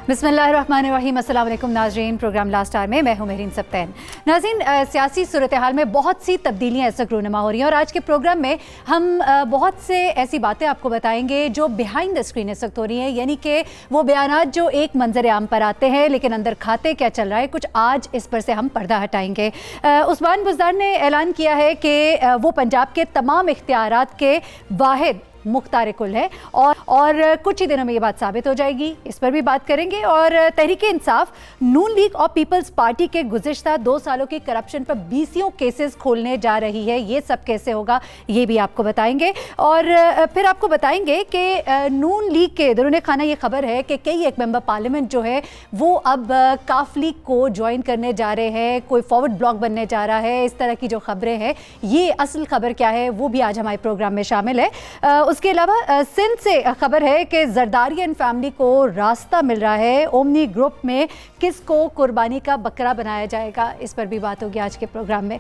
बिस्मिल्लाहिर्रहमानिर्रहीम। अस्सलाम वालेकुम नाज़रीन, प्रोग्राम लास्ट आवर में मैं हूं मेहरीन सब्तैन। नाज़रीन, सियासी सूरत हाल में बहुत सी तब्दीलियाँ इस वक्त रूनुमा हो रही हैं और आज के प्रोग्राम में हम बहुत से ऐसी बातें आपको बताएंगे जो बिहाइंड द स्क्रीन इस वक्त हो रही हैं, यानी कि वो बयानात जो एक मंजर आम पर आते हैं लेकिन अंदर खाते क्या चल रहा है, कुछ आज इस पर से हम पर्दा हटाएंगे। उस्मान बुज़दार ने ऐलान किया है कि वो पंजाब के तमाम इख्तियारात के वाहिद मुख्तार-ए-कुल है और कुछ ही दिनों में ये बात साबित हो जाएगी, इस पर भी बात करेंगे। और तहरीक इंसाफ, नून लीग और पीपल्स पार्टी के गुज़िश्ता 2 सालों की करप्शन पर 20 केसेस खोलने जा रही है, ये सब कैसे होगा ये भी आपको बताएंगे। और फिर आपको बताएंगे कि नून लीग के दरूने खाना ये खबर है कि कई एक मेंबर पार्लियामेंट जो है वो अब काफ लीग को ज्वाइन करने जा रहे हैं, कोई फॉरवर्ड ब्लॉक बनने जा रहा है, इस तरह की जो खबरें हैं, ये असल खबर क्या है वो भी आज हमारे प्रोग्राम में शामिल है। उसके अलावा सिंध से खबर है कि जरदारी एंड फैमिली को रास्ता मिल रहा है, ओमनी ग्रुप में किसको कुर्बानी का बकरा बनाया जाएगा, इस पर भी बात होगी आज के प्रोग्राम में।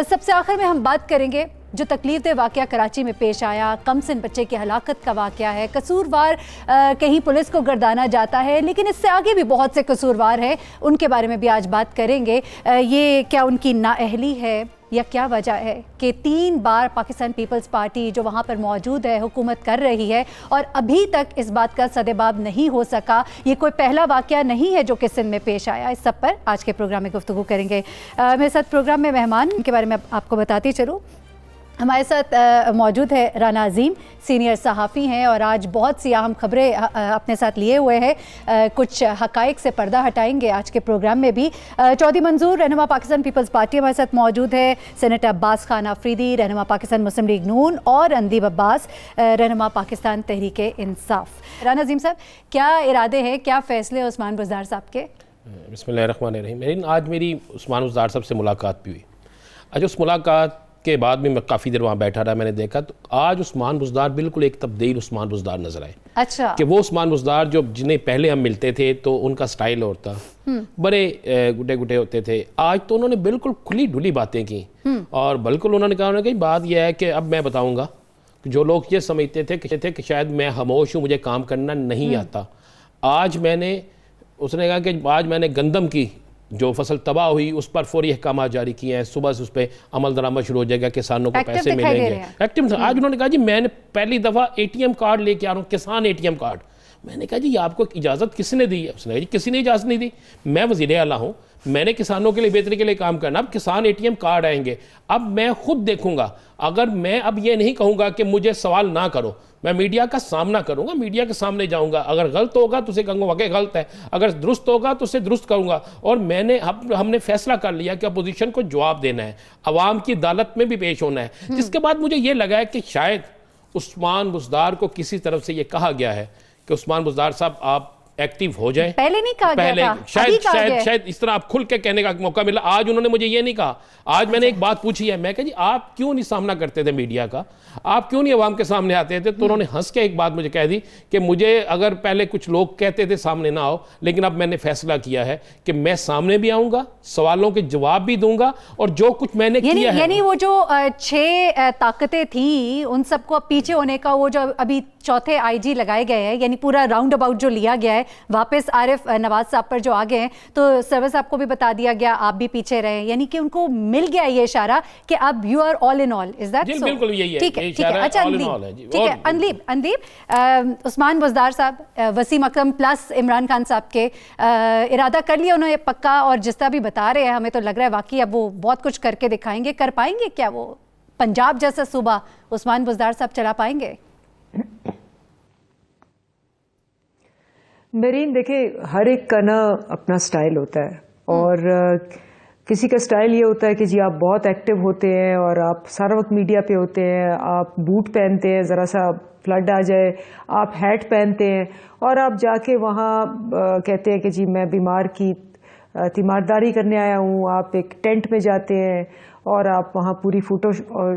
सबसे आखिर में हम बात करेंगे जो तकलीफदेह वाक़या कराची में पेश आया, कमसिन बच्चे की हलाकत का वाक़या है, कसूरवार कहीं पुलिस को गर्दाना जाता है लेकिन इससे आगे भी बहुत से कसूरवार हैं, उनके बारे में भी आज बात करेंगे। ये क्या उनकी नाअहली है या क्या वजह है कि 3 बार पाकिस्तान पीपल्स पार्टी जो वहाँ पर मौजूद है हुकूमत कर रही है और अभी तक इस बात का सदेबाब नहीं हो सका। ये कोई पहला वाक़या नहीं है जो कि सिंध में पेश आया। इस सब पर आज के प्रोग्राम में गुफ्तगू करेंगे। मेरे साथ प्रोग्राम में मेहमान के बारे में आपको बताती चलूँ, हमारे साथ मौजूद है राना अजीम, सीनियर सहाफ़ी हैं और आज बहुत सी अहम खबरें अपने साथ लिए हुए हैं, कुछ हक़ाइक़ से पर्दा हटाएंगे आज के प्रोग्राम में भी। चौधरी मंजूर, रहनुमा पाकिस्तान पीपल्स पार्टी, हमारे साथ मौजूद है। सेनेटर अब्बास खान आफरीदी, रहनुमा पाकिस्तान मुस्लिम लीग नून, और अंदीब अब्बास, रहनुमा पाकिस्तान तहरीक इंसाफ। राना अजीम साहब, क्या इरादे हैं, क्या फ़ैसले उस्मान बुज़दार साहब के? बिस्मिल्लाहिर्रहमानिर्रहीम। आज मेरी उस्मान बुज़दार साहब से मुलाकात भी हुई। आज उस मुलाकात के बाद भी मैं काफ़ी देर वहाँ बैठा रहा, मैंने देखा तो आज उस्मान बुज़दार बिल्कुल एक तब्दील उस्मान बुज़दार नजर आए। अच्छा, कि वो उस्मान बुज़दार जो जिन्हें पहले हम मिलते थे तो उनका स्टाइल और था, बड़े गुटे गुटे होते थे। आज तो उन्होंने बिल्कुल खुली ढुली बातें की और बिल्कुल उन्होंने कहा कि बात यह है कि अब मैं बताऊँगा। जो लोग ये समझते थे कि शायद मैं खामोश हूँ, मुझे काम करना नहीं आता, आज मैंने, उसने कहा कि आज मैंने गंदम की जो फसल तबाह हुई उस पर फौरी अहकाम जारी किए हैं, सुबह से उस पर अमल दरामद शुरू हो जाएगा, किसानों को पैसे मिलेंगे। एक्टिव आज उन्होंने कहा जी मैंने पहली दफ़ा ATM कार्ड लेके आ रहा हूँ, किसान ATM कार्ड। मैंने कहा जी आपको इजाज़त किसने दी है? उसने कहा जी किसी ने इजाज़त नहीं दी, मैं वज़ीर आला हूँ, मैंने किसानों के लिए बेहतरी के लिए काम करना, अब किसान ATM कार्ड आएंगे, अब मैं खुद देखूंगा। अगर मैं अब ये नहीं कहूँगा कि मुझे सवाल ना करो, मैं मीडिया का सामना करूँगा, मीडिया के सामने जाऊँगा, अगर गलत होगा तो उसे कहूँगा वाकई गलत है, अगर दुरुस्त होगा तो उसे दुरुस्त करूँगा। और हमने फैसला कर लिया कि अपोजिशन को जवाब देना है, अवाम की अदालत में भी पेश होना है। जिसके बाद मुझे ये लगा है कि शायद उस्मान बुज़दार को किसी तरफ से ये कहा गया है कि उस्मान बुज़दार साहब आप एक्टिव हो जाए। पहले नहीं कहा पहले गया था, शायद इस तरह आप खुल के कहने का मौका मिला। आज उन्होंने मुझे ये नहीं कहा। आज मैंने एक बात पूछी है, मैं कहा जी आप क्यों नहीं सामना करते थे मीडिया का, आप क्यों नहीं अवाम के सामने आते थे? तो उन्होंने हंस के एक बात मुझे कह दी कि मुझे अगर पहले कुछ लोग कहते थे सामने ना आओ, लेकिन अब मैंने फैसला किया है कि मैं सामने भी आऊंगा, सवालों के जवाब भी दूंगा और जो कुछ मैंने किया है। यानी वो जो 6 ताकतें थी उन सबको अब पीछे होने का, वो जो अभी चौथे IG लगाए गए हैं, यानी पूरा राउंड अबाउट जो लिया गया है, वापस आरिफ नवाज साहब पर जो आ गए हैं, तो सर्विस आपको भी बता दिया गया आप भी पीछे रहे, यानी कि उनको मिल गया ये इशारा कि अब you are all in all. Is that so? बिल्कुल यही है। ठीक है। अच्छा ठीक है, अंदीब, उस्मान बुज़दार साहब, वसीम अकरम प्लस इमरान खान साहब के इरादा कर लिया उन्होंने पक्का, और जिस तरह भी बता रहे हैं हमें तो लग रहा है वाकई अब वो बहुत कुछ करके दिखाएंगे। कर पाएंगे क्या वो पंजाब जैसा सूबा उस्मान बुज़दार साहब चला पाएंगे? मेरीन, देखिए हर एक का ना अपना स्टाइल होता है और किसी का स्टाइल ये होता है कि जी आप बहुत एक्टिव होते हैं और आप सारा वक्त मीडिया पे होते हैं, आप बूट पहनते हैं, ज़रा सा फ्लड आ जाए आप हैट पहनते हैं और आप जाके वहाँ कहते हैं कि जी मैं बीमार की तीमारदारी करने आया हूँ। आप एक टेंट में जाते हैं और आप वहाँ पूरी फ़ोटो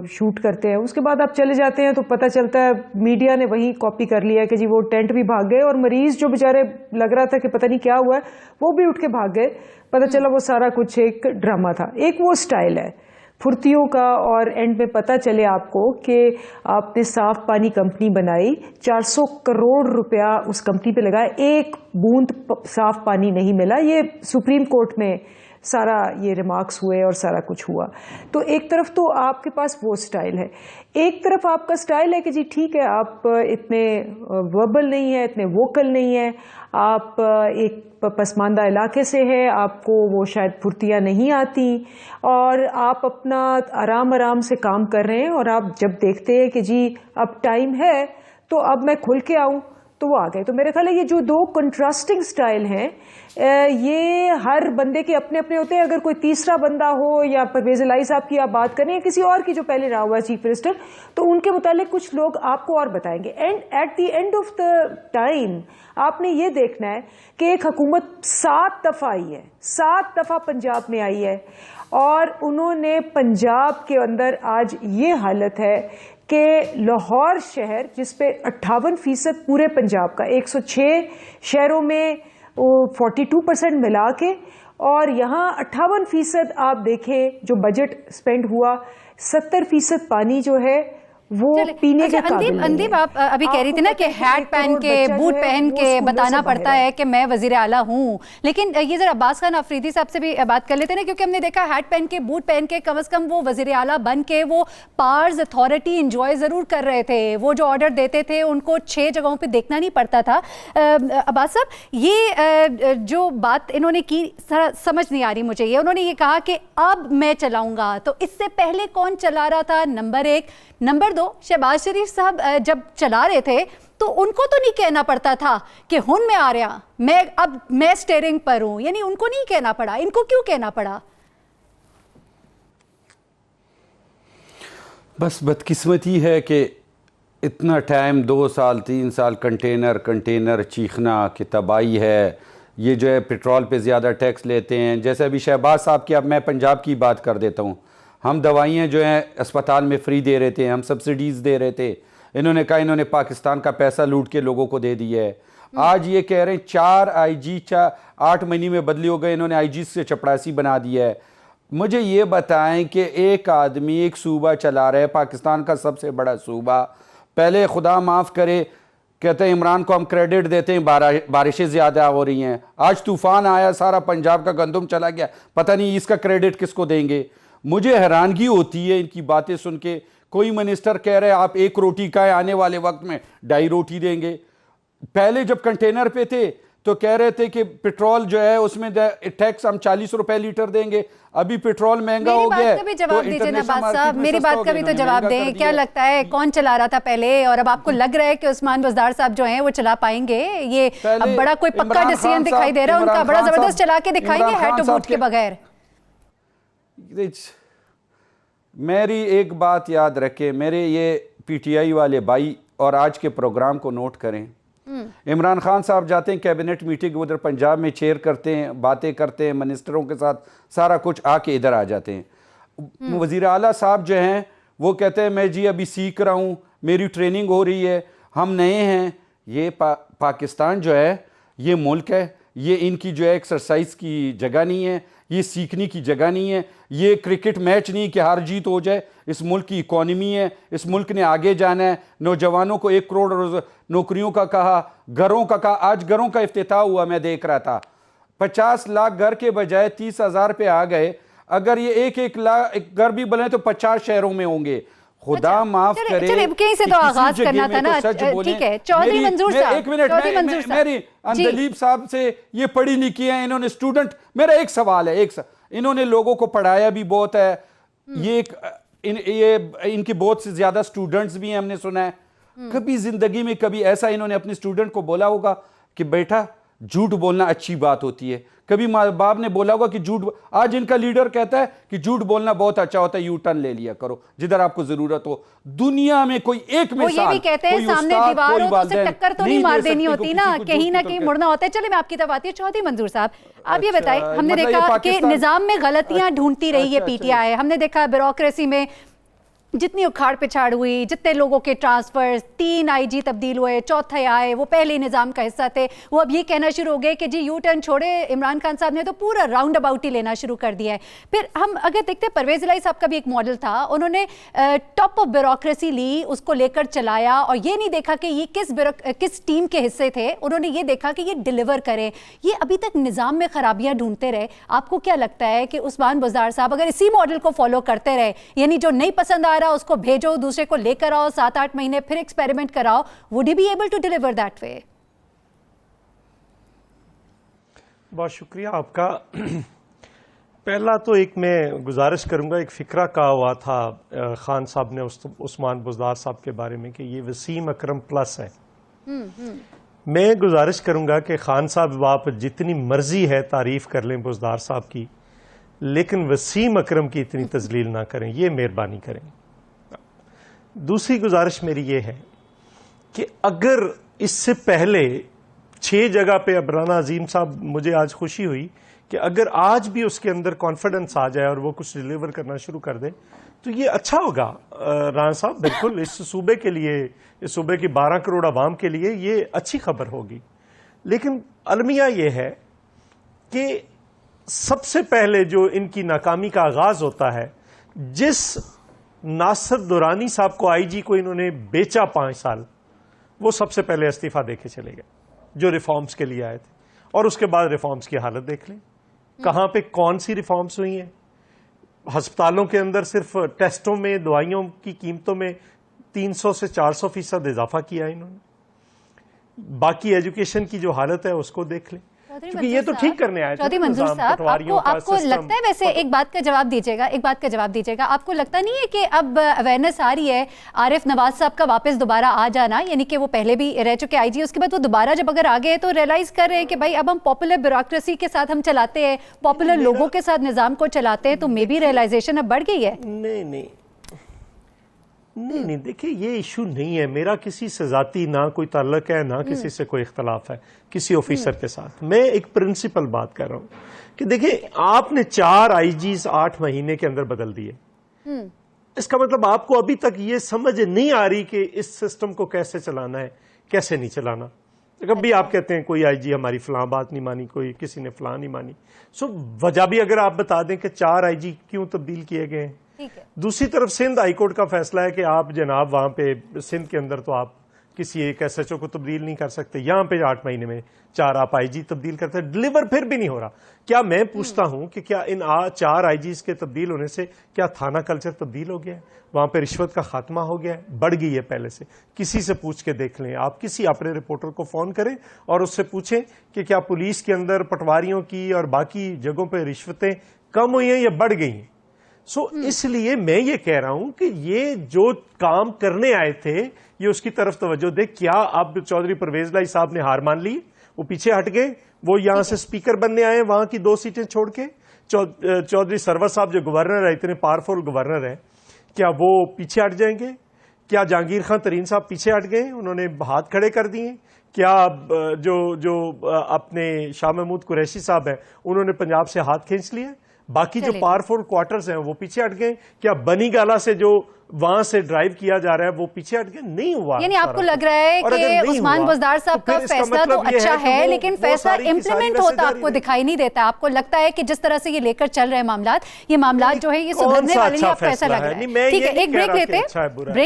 शूट करते हैं, उसके बाद आप चले जाते हैं तो पता चलता है मीडिया ने वही कॉपी कर लिया कि जी वो टेंट भी भाग गए और मरीज़ जो बेचारे लग रहा था कि पता नहीं क्या हुआ है वो भी उठ के भाग गए। पता चला वो सारा कुछ एक ड्रामा था। एक वो स्टाइल है, फुर्तियों का, और एंड में पता चले आपको कि आपने साफ पानी कंपनी बनाई, 400 करोड़ रुपया उस कंपनी पे लगाया, एक बूंद साफ पानी नहीं मिला। ये सुप्रीम कोर्ट में सारा ये रिमार्क्स हुए और सारा कुछ हुआ। तो एक तरफ तो आपके पास वो स्टाइल है, एक तरफ आपका स्टाइल है कि जी ठीक है, आप इतने वर्बल नहीं है, इतने वोकल नहीं है, आप एक पसमानदा इलाके से है, आपको वो शायद फुर्तियाँ नहीं आती, और आप अपना आराम आराम से काम कर रहे हैं, और आप जब देखते हैं कि जी अब टाइम है तो अब मैं खुल के आऊँ, तो वो आ गए। तो मेरे ख्याल है ये जो दो कंट्रास्टिंग स्टाइल हैं, ये हर बंदे के अपने अपने होते हैं। अगर कोई तीसरा बंदा हो, या परवेज इलाही साहब की आप बात करें या किसी और की जो पहले रहा हुआ है चीफ मिनिस्टर, तो उनके मुतालिक कुछ लोग आपको और बताएंगे। And at the end of the time आपने ये देखना है कि एक हुकूमत 7 दफा आई है, 7 दफा पंजाब में आई है, और उन्होंने पंजाब के अंदर आज ये हालत है कि लाहौर शहर जिसपे 58% पूरे पंजाब का, 106 शहरों में 42% मिला के, और यहाँ 58% आप देखें जो बजट स्पेंड हुआ, 70% पानी जो है वो पीने के काबिल नहीं अंदीप, है। आप अभी कह रही थी ना कि हैट पहन के, बूट पहन के बताना पड़ता है कि मैं वजीर आला हूँ, लेकिन ये जरा अब्बास खान अफरीदी साहब से भी बात कर लेते हैं ना, क्योंकि हमने देखा हैट पहन के, बूट पहन के, कम से कम वो वजीर आला बन के वो पावर्स अथॉरिटी इंजॉय जरूर कर रहे थे, वो जो ऑर्डर देते थे उनको 6 जगहों पर देखना नहीं पड़ता था। अब्बास साहब, ये जो बात इन्होंने की समझ नहीं आ रही मुझे। ये उन्होंने ये कहा कि अब मैं चलाऊंगा, तो इससे पहले कौन चला रहा था? नंबर 1। नंबर 2, शहबाज शरीफ साहब जब चला रहे थे तो उनको तो नहीं कहना पड़ता था कि हुन मैं आ रहा, मैं स्टीयरिंग पर हूं, यानी उनको नहीं कहना पड़ा, इनको क्यों कहना पड़ा? बस बदकिस्मती है कि इतना टाइम, 2 साल 3 साल कंटेनर चीखना कि तबाही है, ये जो है पेट्रोल पे ज़्यादा टैक्स लेते हैं। जैसे अभी शहबाज साहब की, अब मैं पंजाब की बात कर देता हूँ, हम दवाइयाँ जो हैं अस्पताल में फ्री दे रहे थे, हम सब्सिडीज़ दे रहे थे, इन्होंने कहा इन्होंने पाकिस्तान का पैसा लूट के लोगों को दे दिया है। आज ये कह रहे हैं 4 IG 8 महीने में बदली हो गए, इन्होंने IG से चपड़ासी बना दिया है। मुझे ये बताएं कि एक आदमी एक सूबा चला रहा है, पाकिस्तान का सबसे बड़ा सूबा, पहले खुदा माफ़ करे कहते हैं इमरान को हम क्रेडिट देते हैं, बारिशें ज़्यादा हो रही हैं, आज तूफ़ान आया, सारा पंजाब का गंदम चला गया, पता नहीं इसका क्रेडिट किसको देंगे। मुझे हैरानगी होती है इनकी बातें सुन के। कोई मिनिस्टर कह रहे हैं आप 1 रोटी का है, आने वाले वक्त में 2.5 रोटी देंगे। पहले जब कंटेनर पे थे तो कह रहे थे कि पेट्रोल जो है उसमें टैक्स हम 40 रुपए लीटर देंगे, अभी पेट्रोल महंगा हो गया है। भी जवाब दीजिए ना बात साहब, मेरी बात का भी तो जवाब दें। क्या लगता है कौन चला रहा था पहले, और अब आपको लग रहा है कि उस्मान बुज़दार साहब जो हैं वो चला पाएंगे? ये अब बड़ा कोई पक्का डिसीजन दिखाई दे रहा है उनका, बड़ा जबरदस्त चला के दिखाएंगे हेड टू बूट के बगैर। मेरी एक बात याद रखें, मेरे ये PTI वाले भाई, और आज के प्रोग्राम को नोट करें। इमरान खान साहब जाते हैं कैबिनेट मीटिंग, उधर पंजाब में चेयर करते हैं, बातें करते हैं मिनिस्टरों के साथ, सारा कुछ आके इधर आ जाते हैं। वज़ीर आला साहब जो हैं वो कहते हैं मैं जी अभी सीख रहा हूँ, मेरी ट्रेनिंग हो रही है, हम नए हैं। ये पाकिस्तान जो है ये मुल्क है, ये इनकी जो है एक्सरसाइज की जगह नहीं है, ये सीखने की जगह नहीं है, ये क्रिकेट मैच नहीं कि हार जीत हो जाए। इस मुल्क की इकॉनमी है, इस मुल्क ने आगे जाना है। नौजवानों को 1 करोड़ नौकरियों का कहा, घरों का कहा। आज घरों का इफ्तिताह हुआ, मैं देख रहा था, 50 लाख घर के बजाय 30,000 पे आ गए। अगर ये 1-1 लाख घर भी बने तो 50 शहरों में होंगे। खुदा माफ करे, कहीं से तो आगाज करना था ना। ठीक है, चौधरी मंजूर साहब, एक मिनट, मेरी अंदलीब साहब से ये पढ़ी लिखी है, इन्होंने स्टूडेंट, मेरा एक सवाल है, इन्होंने लोगों को पढ़ाया भी बहुत है, ये इनके बहुत से ज्यादा स्टूडेंट्स भी हैं, हमने सुना है। कभी जिंदगी में कभी ऐसा इन्होंने अपने स्टूडेंट को बोला होगा कि बेटा झूठ बोलना अच्छी बात होती है? कभी माँ बाप ने बोला होगा कि झूठ, आज इनका लीडर कहता है कि झूठ बोलना बहुत अच्छा होता है, यू टर्न ले लिया करो जिधर आपको जरूरत हो। दुनिया में कोई एक मिसाल, ये भी कहते हैं सामने दीवार हो तो उसे टक्कर तो नहीं मार देनी होती ना, कहीं ना कहीं मुड़ना होता है। चले मैं आपकी तरफ आती हूँ। चौधरी मंजूर साहब, आप ये बताएं, हमने देखा कि निजाम में गलतियां ढूंढती रही है PTI, हमने देखा ब्यूरोक्रेसी में जितनी उखाड़ पिछाड़ हुई, जितने लोगों के ट्रांसफर, 3 आईजी तब्दील हुए, चौथे आए, वो पहले निज़ाम का हिस्सा थे, वो अब ये कहना शुरू हो गए कि जी यू टर्न छोड़े, इमरान खान साहब ने तो पूरा राउंड अबाउट ही लेना शुरू कर दिया है। फिर हम अगर देखते हैं, परवेज़ इलाही साहब का भी एक मॉडल था, उन्होंने टॉप ऑफ ब्यूरोक्रेसी ली, उसको लेकर चलाया और ये नहीं देखा कि ये किस टीम के हिस्से थे, उन्होंने ये देखा कि ये डिलीवर करें। ये अभी तक निज़ाम में खराबियाँ ढूंढते रहे। आपको क्या लगता है कि उस्मान बुज़दार साहब अगर इसी मॉडल को फॉलो करते रहे, यानी जो नहीं पसंद आ रहा उसको भेजो, दूसरे को लेकर आओ, 7-8 महीने फिर एक्सपेरिमेंट कराओ, would he be able to deliver that way? बहुत शुक्रिया आपका। पहला तो एक मैं गुजारिश करूंगा, एक फ़िक्रा कहा हुआ था खान साहब ने उस्मान बुज़दार साहब के बारे में कि ये वसीम अकरम प्लस है। मैं गुजारिश करूंगा कि खान साहब आप जितनी मर्जी है तारीफ कर लें बुज़दार साहब की, लेकिन वसीम अकरम की इतनी तजलील ना करें, ये मेहरबानी करें। दूसरी गुजारिश मेरी ये है कि अगर इससे पहले 6 जगह पे अबराना अजीम साहब, मुझे आज खुशी हुई कि अगर आज भी उसके अंदर कॉन्फिडेंस आ जाए और वो कुछ डिलीवर करना शुरू कर दे तो ये अच्छा होगा राना साहब। बिल्कुल इस सूबे के लिए, इस सूबे की 12 करोड़ आवाम के लिए ये अच्छी खबर होगी। लेकिन अलमिया ये है कि सबसे पहले जो इनकी नाकामी का आगाज होता है, जिस नासिर दुरानी साहब को आईजी को इन्होंने बेचा 5 साल, वो सबसे पहले इस्तीफा देके चले गए, जो रिफॉर्म्स के लिए आए थे। और उसके बाद रिफॉर्म्स की हालत देख लें, कहां पे कौन सी रिफॉर्म्स हुई हैं। अस्पतालों के अंदर सिर्फ टेस्टों में, दवाइयों की कीमतों में 300 से 400% इजाफा किया इन्होंने। बाकी एजुकेशन की जो हालत है उसको देख लें, क्योंकि ये तो ठीक करने आए थे। चौधरी मंजूर साहब, आपको लगता है, वैसे एक बात का जवाब दीजिएगा, आपको लगता नहीं है कि अब अवेयरनेस आ रही है आरिफ नवाज साहब का वापस दोबारा आ जाना, यानी कि वो पहले भी रह चुके आईजी, उसके बाद वो दोबारा जब अगर आ गए तो रियलाइज कर रहे हैं कि भाई अब हम पॉपुलर ब्यूरोक्रेसी के साथ हम चलाते हैं, पॉपुलर लोगों के साथ निजाम को चलाते हैं, तो मे बी रियलाइजेशन अब बढ़ गई है? नहीं, देखिए ये इशू नहीं है मेरा किसी से जाती, ना कोई ताल्लुक है, ना किसी से कोई इख्तलाफ है किसी ऑफिसर के साथ। मैं एक प्रिंसिपल बात कर रहा हूं कि देखिए आपने 4 आईजीज 8 महीने के अंदर बदल दिए। इसका मतलब आपको अभी तक ये समझ नहीं आ रही कि इस सिस्टम को कैसे चलाना है, कैसे नहीं चलाना। कभी आप कहते हैं कोई आईजी हमारी फलां बात नहीं मानी, कोई किसी ने फलां नहीं मानी। सो वजह भी अगर आप बता दें कि 4 आईजी क्यों तब्दील किए गए हैं। दूसरी तरफ सिंध हाईकोर्ट का फैसला है कि आप जनाब वहां पे सिंध के अंदर तो आप किसी एक एसएचओ को तब्दील नहीं कर सकते, यहां पे 8 महीने में 4 आप आईजी तब्दील करते हैं, डिलीवर फिर भी नहीं हो रहा। क्या मैं पूछता हूं कि क्या इन 4 आईजीज के तब्दील होने से क्या थाना कल्चर तब्दील हो गया है, वहां पे रिश्वत का खात्मा हो गया है, बढ़ गई है पहले से? किसी से पूछ के देख लें, आप किसी अपने रिपोर्टर को फोन करें और उससे पूछें कि क्या पुलिस के अंदर पटवारियों की और बाकी जगहों पर रिश्वतें कम हुई हैं या बढ़ गई हैं। इसलिए मैं ये कह रहा हूं कि ये जो काम करने आए थे ये उसकी तरफ तवज्जो दे। क्या अब चौधरी परवेज इलाही साहब ने हार मान ली, वो पीछे हट गए, वो यहां से स्पीकर बनने आए वहां की 2 सीटें छोड़ के? चौधरी सरवर साहब जो गवर्नर है, इतने पावरफुल गवर्नर है, क्या वो पीछे हट जाएंगे? क्या जहांगीर खान तरीन साहब पीछे हट गए, उन्होंने हाथ खड़े कर दिए? क्या जो अपने शाह महमूद कुरैशी साहब हैं उन्होंने पंजाब से हाथ खींच लिए? बाकी जो पावरफुल क्वार्टर्स हैं वो पीछे हट गए? क्या बनी गाला से जो वहां से ड्राइव किया जा रहा है वो पीछे हट गए? नहीं हुआ। यानी आपको लग रहा है कि उस्मान बुज़दार साहब का फैसला तो अच्छा है, लेकिन फैसला इम्प्लीमेंट होता आपको दिखाई नहीं देता। आपको लगता है कि जिस तरह से ये लेकर चल रहे मामलात, ये मामलात जो है ये सुधरने वाले नहीं, आपको ऐसा लग रहा है? ठीक है, एक ब्रेक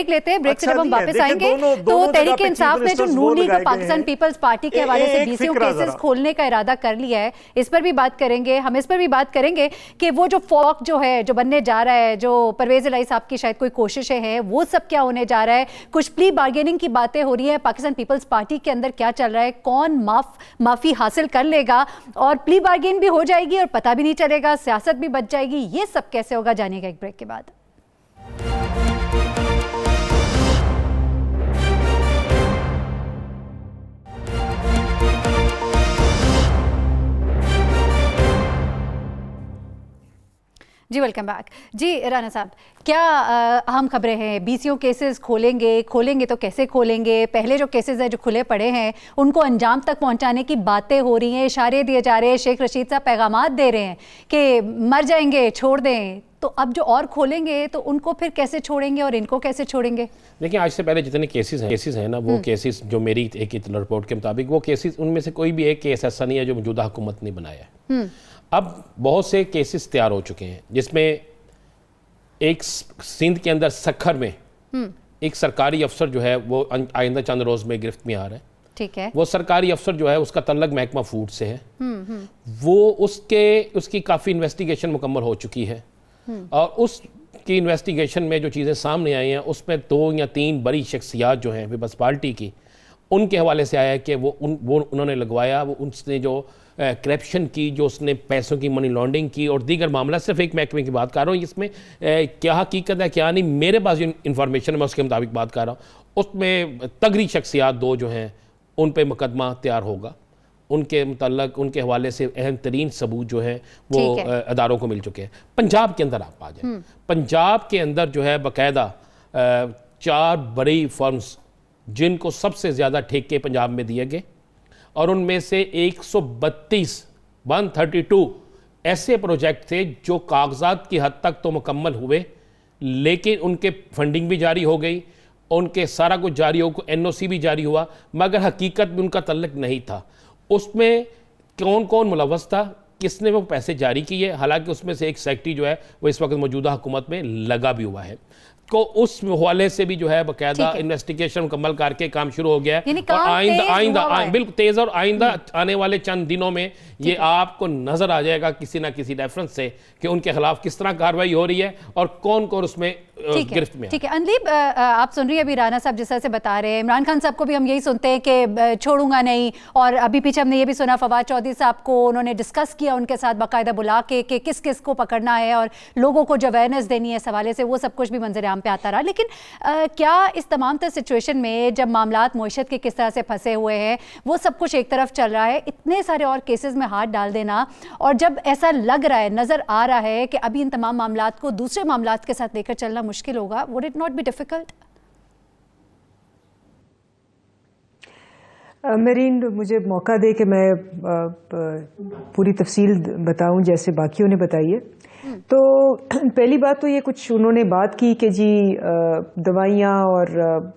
लेते हैं, ब्रेक से जब हम वापस आएंगे तो तहरीक इंसाफ ने जो नून लीग और पाकिस्तान पीपल्स पार्टी के हवाले से 20 केसेस खोलने का इरादा कर लिया है, इस पर भी बात करेंगे। हम इस पर भी बात करेंगे कि वो जो फॉक जो है जो बनने जा रहा है, जो परवेज इलाही साहब की शायद कोई कोशिशें हैं, वो सब क्या होने जा रहा है। कुछ प्ली बार्गेनिंग की बातें हो रही है, पाकिस्तान पीपल्स पार्टी के अंदर क्या चल रहा है, कौन माफी हासिल कर लेगा और प्ली बार्गेन भी हो जाएगी और पता भी नहीं चलेगा, सियासत भी बच जाएगी। ये सब कैसे होगा, जानिएगा एक ब्रेक के बाद। जी वेलकम बैक। जी राना साहब, क्या अहम खबरें हैं? बीसीओ केसेस खोलेंगे तो कैसे खोलेंगे? पहले जो केसेस हैं जो खुले पड़े हैं उनको अंजाम तक पहुंचाने की बातें हो रही हैं, इशारे दिए जा रहे हैं, शेख रशीद साहब पैगामात दे रहे हैं कि मर जाएंगे छोड़ दें, तो अब जो और खोलेंगे तो उनको फिर कैसे छोड़ेंगे और इनको कैसे छोड़ेंगे? देखिए, आज से पहले जितने केसेस हैं ना, वो केसेस जो मेरी एक रिपोर्ट के मुताबिक, वो केसेस उनमें से कोई भी एक केस ऐसा नहीं है जो मौजूदा हुकूमत ने बनाया है। अब बहुत से केसेस तैयार हो चुके हैं, जिसमें एक सिंध के अंदर सखर में एक सरकारी अफसर जो है वो आइंदा चंद रोज में गिरफ्त में आ रहा है। ठीक है। वो सरकारी अफसर जो है उसका तल्लक महकमा फूड से है। वो उसकी काफ़ी इन्वेस्टिगेशन मुकम्मल हो चुकी है और उसकी इन्वेस्टिगेशन में जो चीज़ें सामने आई हैं उसमें 2 या 3 बड़ी शख्सियात जो हैं पीपल्स पार्टी की, उनके हवाले से आया है कि वो उन्होंने लगवाया, वो उसने जो करप्शन की, जो उसने पैसों की मनी लॉन्ड्रिंग की और दीगर मामला। सिर्फ एक महकमे की बात कर रहा हूँ, इसमें क्या हकीकत है क्या नहीं, मेरे पास जो इन्फॉर्मेशन है मैं उसके मुताबिक बात कर रहा हूँ। उसमें तगड़ी शख्सियात 2 जो हैं उन पे मुकदमा तैयार होगा, उनके मुतल्लक उनके हवाले से अहम तरीन सबूत जो है वो अदारों को मिल चुके हैं। पंजाब के अंदर आप आ जाए, पंजाब के अंदर जो है बाकायदा 4 बड़ी फर्म्स जिनको सबसे ज़्यादा ठेके पंजाब में दिए गए और उनमें से 132 ऐसे प्रोजेक्ट थे जो कागजात की हद तक तो मुकम्मल हुए, लेकिन उनके फंडिंग भी जारी हो गई, उनके सारा कुछ जारी हो, एनओसी भी जारी हुआ, मगर हकीकत में उनका तल्लक नहीं था। उसमें कौन कौन मुलव्वस था, किसने वो पैसे जारी किए, हालांकि उसमें से एक सेक्रेटरी जो है वो इस वक्त मौजूदा हुकूमत में लगा भी हुआ है। को उस हवाले से भी जो है बाकायदा इन्वेस्टिगेशन मुकम्मल करके काम शुरू हो गया है और आइंदा बिल्कुल तेज, और आइंदा आने वाले चंद दिनों में ये आपको नजर आ जाएगा किसी ना किसी रेफरेंस से कि उनके खिलाफ किस तरह कार्रवाई हो रही है और कौन कौन उसमें गिरफ्त में। ठीक है अनदीप, आप सुन रही है अभी राना साहब जिस तरह से बता रहे हैं, इमरान खान साहब को भी हम यही सुनते हैं कि छोड़ूंगा नहीं, और अभी पीछे हमने ये भी सुना फवाद चौधरी साहब को उन्होंने डिस्कस किया उनके साथ बाकायदा बुला के कि किस किस को पकड़ना है और लोगों को जो अवेयरनेस देनी है इस हवाले से, वो सब कुछ भी मंजर आम पे आता रहा। लेकिन क्या इस तमाम तर सिचुएशन में जब मामलात मईशत के किस तरह से फंसे हुए हैं, वो सब कुछ एक तरफ चल रहा है, इतने सारे और केसेस में हाथ डाल देना, और जब ऐसा लग रहा है, नजर आ रहा है कि अभी इन तमाम मामलात को दूसरे मामलात के साथ लेकर चलना मुश्किल होगा, would it not be difficult? Marine, मुझे मौका दे कि मैं पूरी तफसील बताऊं जैसे बाकियों ने बताई है। तो पहली बात तो ये कुछ उन्होंने बात की कि जी दवाइयाँ और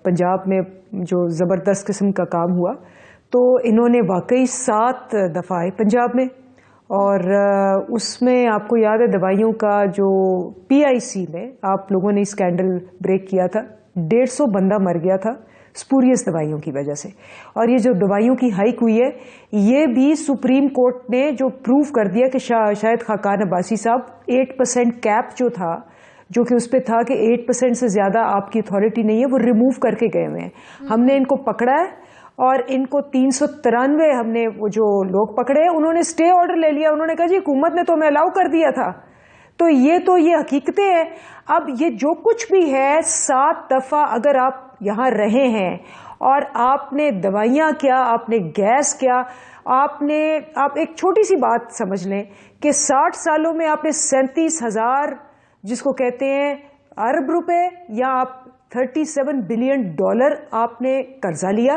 पंजाब में जो ज़बरदस्त किस्म का काम हुआ, तो इन्होंने वाकई 7 दफ़ा आए पंजाब में, और उसमें आपको याद है दवाइयों का जो PIC में आप लोगों ने स्कैंडल ब्रेक किया था, 150 बंदा मर गया था स्पूरियस दवाइयों की वजह से। और ये जो दवाइयों की हाइक हुई है, ये भी सुप्रीम कोर्ट ने जो प्रूव कर दिया कि शायद खाकान अब्बासी साहब 8% कैप जो था, जो कि उस पर था कि 8% से ज़्यादा आपकी अथॉरिटी नहीं है, वो रिमूव करके गए हुए हैं। हमने इनको पकड़ा है और इनको 393 हमने वो जो लोग पकड़े हैं उन्होंने स्टे ऑर्डर ले लिया। उन्होंने कहा जी हुकूमत ने तो हमें अलाउ कर दिया था। तो ये हकीकतें हैं। अब ये जो कुछ भी है, 7 दफ़ा अगर आप यहाँ रहे हैं और आपने दवाइयाँ क्या, आपने गैस क्या, आप एक छोटी सी बात समझ लें कि 60 सालों में आपने 37,000 जिसको कहते हैं अरब रुपए, या आप $37 बिलियन आपने कर्जा लिया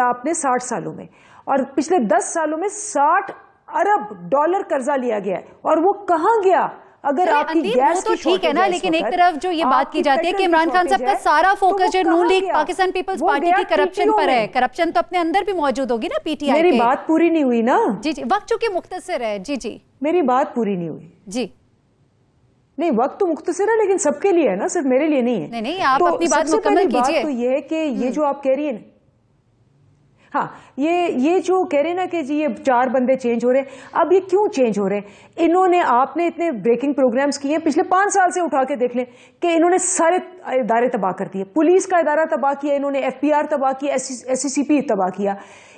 आपने 60 सालों में, और पिछले 10 सालों में $60 अरब कर्जा लिया गया है। और वो कहाँ गया? अगर आपकी गैस तो ठीक है ना, लेकिन एक तरफ जो ये बात की जाती है कि इमरान खान साहब का सारा फोकस जो नून लीग पाकिस्तान पीपल्स पार्टी की करप्शन पर है, करप्शन तो अपने अंदर भी मौजूद होगी ना PTI। मेरी बात पूरी नहीं हुई ना। जी जी, वक्त चूंकि मुख्तसर है। जी जी, मेरी बात पूरी नहीं हुई। जी नहीं, वक्त तो मुख्तसर है लेकिन सबके लिए है ना, सिर्फ मेरे लिए नहीं है। नहीं, आप अपनी बात मुकम्मल कीजिए। तो ये है कि ये जो आप कह रही है ना, हाँ, ये जो कह रहे हैं ना कि जी ये 4 बंदे चेंज हो रहे हैं, अब ये क्यों चेंज हो रहे हैं? इन्होंने, आपने इतने ब्रेकिंग प्रोग्राम्स किए हैं पिछले 5 साल से, उठा के देख लें कि इन्होंने सारे इदारे तबाह कर दिए। पुलिस का इदारा तबाह किया इन्होंने, FPR तबाह किया, SCCP तबाह किया।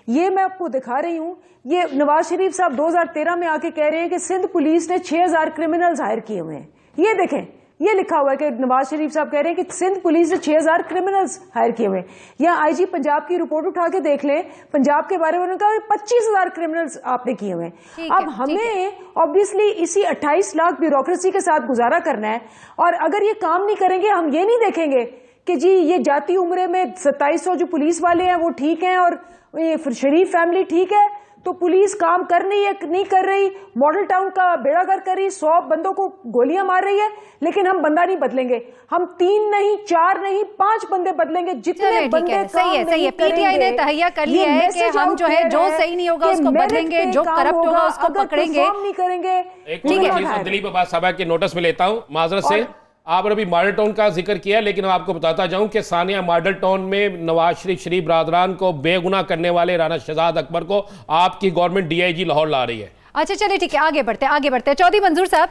ये मैं आपको दिखा रही हूँ, ये नवाज शरीफ साहब 2013 में आके कह रहे हैं कि सिंध पुलिस ने 6000 क्रिमिनल्स हायर किए हुए हैं। ये देखें, ये लिखा हुआ है कि नवाज शरीफ साहब कह रहे हैं कि सिंध पुलिस ने 6000 क्रिमिनल्स हायर किए हुए हैं, या आईजी पंजाब की रिपोर्ट उठा के देख लें पंजाब के बारे में, उन्होंने कहा 25,000 क्रिमिनल्स आपने किए हुए हैं। अब हमें ऑब्वियसली इसी 28 लाख ब्यूरोक्रेसी के साथ गुजारा करना है, और अगर ये काम नहीं करेंगे, हम ये नहीं देखेंगे कि जी ये जाती उम्रे में 2700 जो पुलिस वाले हैं वो ठीक हैं और ये शरीफ फैमिली ठीक है, तो पुलिस काम कर रही है नहीं कर रही, मॉडल टाउन का बेड़ा गर्क कर रही, 100 बंदों को गोलियां मार रही है, लेकिन हम बंदा नहीं बदलेंगे। हम 3 नहीं 4 नहीं 5 बंदे बदलेंगे, जितने बंदे सही है पीटीआई ने तहैया कर लिया है कि हम जो है जो सही नहीं होगा उसको बदलेंगे, जो करप्ट होगा उसको पकड़ेंगे, नहीं करेंगे। एक दिलीप अब्बास साहब के नोटिस में लेता हूं, माजरत से आपने अभी मॉडल टाउन का जिक्र किया, लेकिन मैं आपको बताता जाऊं कि सानिया मॉडल टाउन में नवाज शरीफ बरादरान को बेगुनाह करने वाले राना शहजाद अकबर को आपकी गवर्नमेंट डीआईजी लाहौर ला रही है। अच्छा चलिए ठीक है, आगे बढ़ते हैं। चौधरी मंजूर साहब,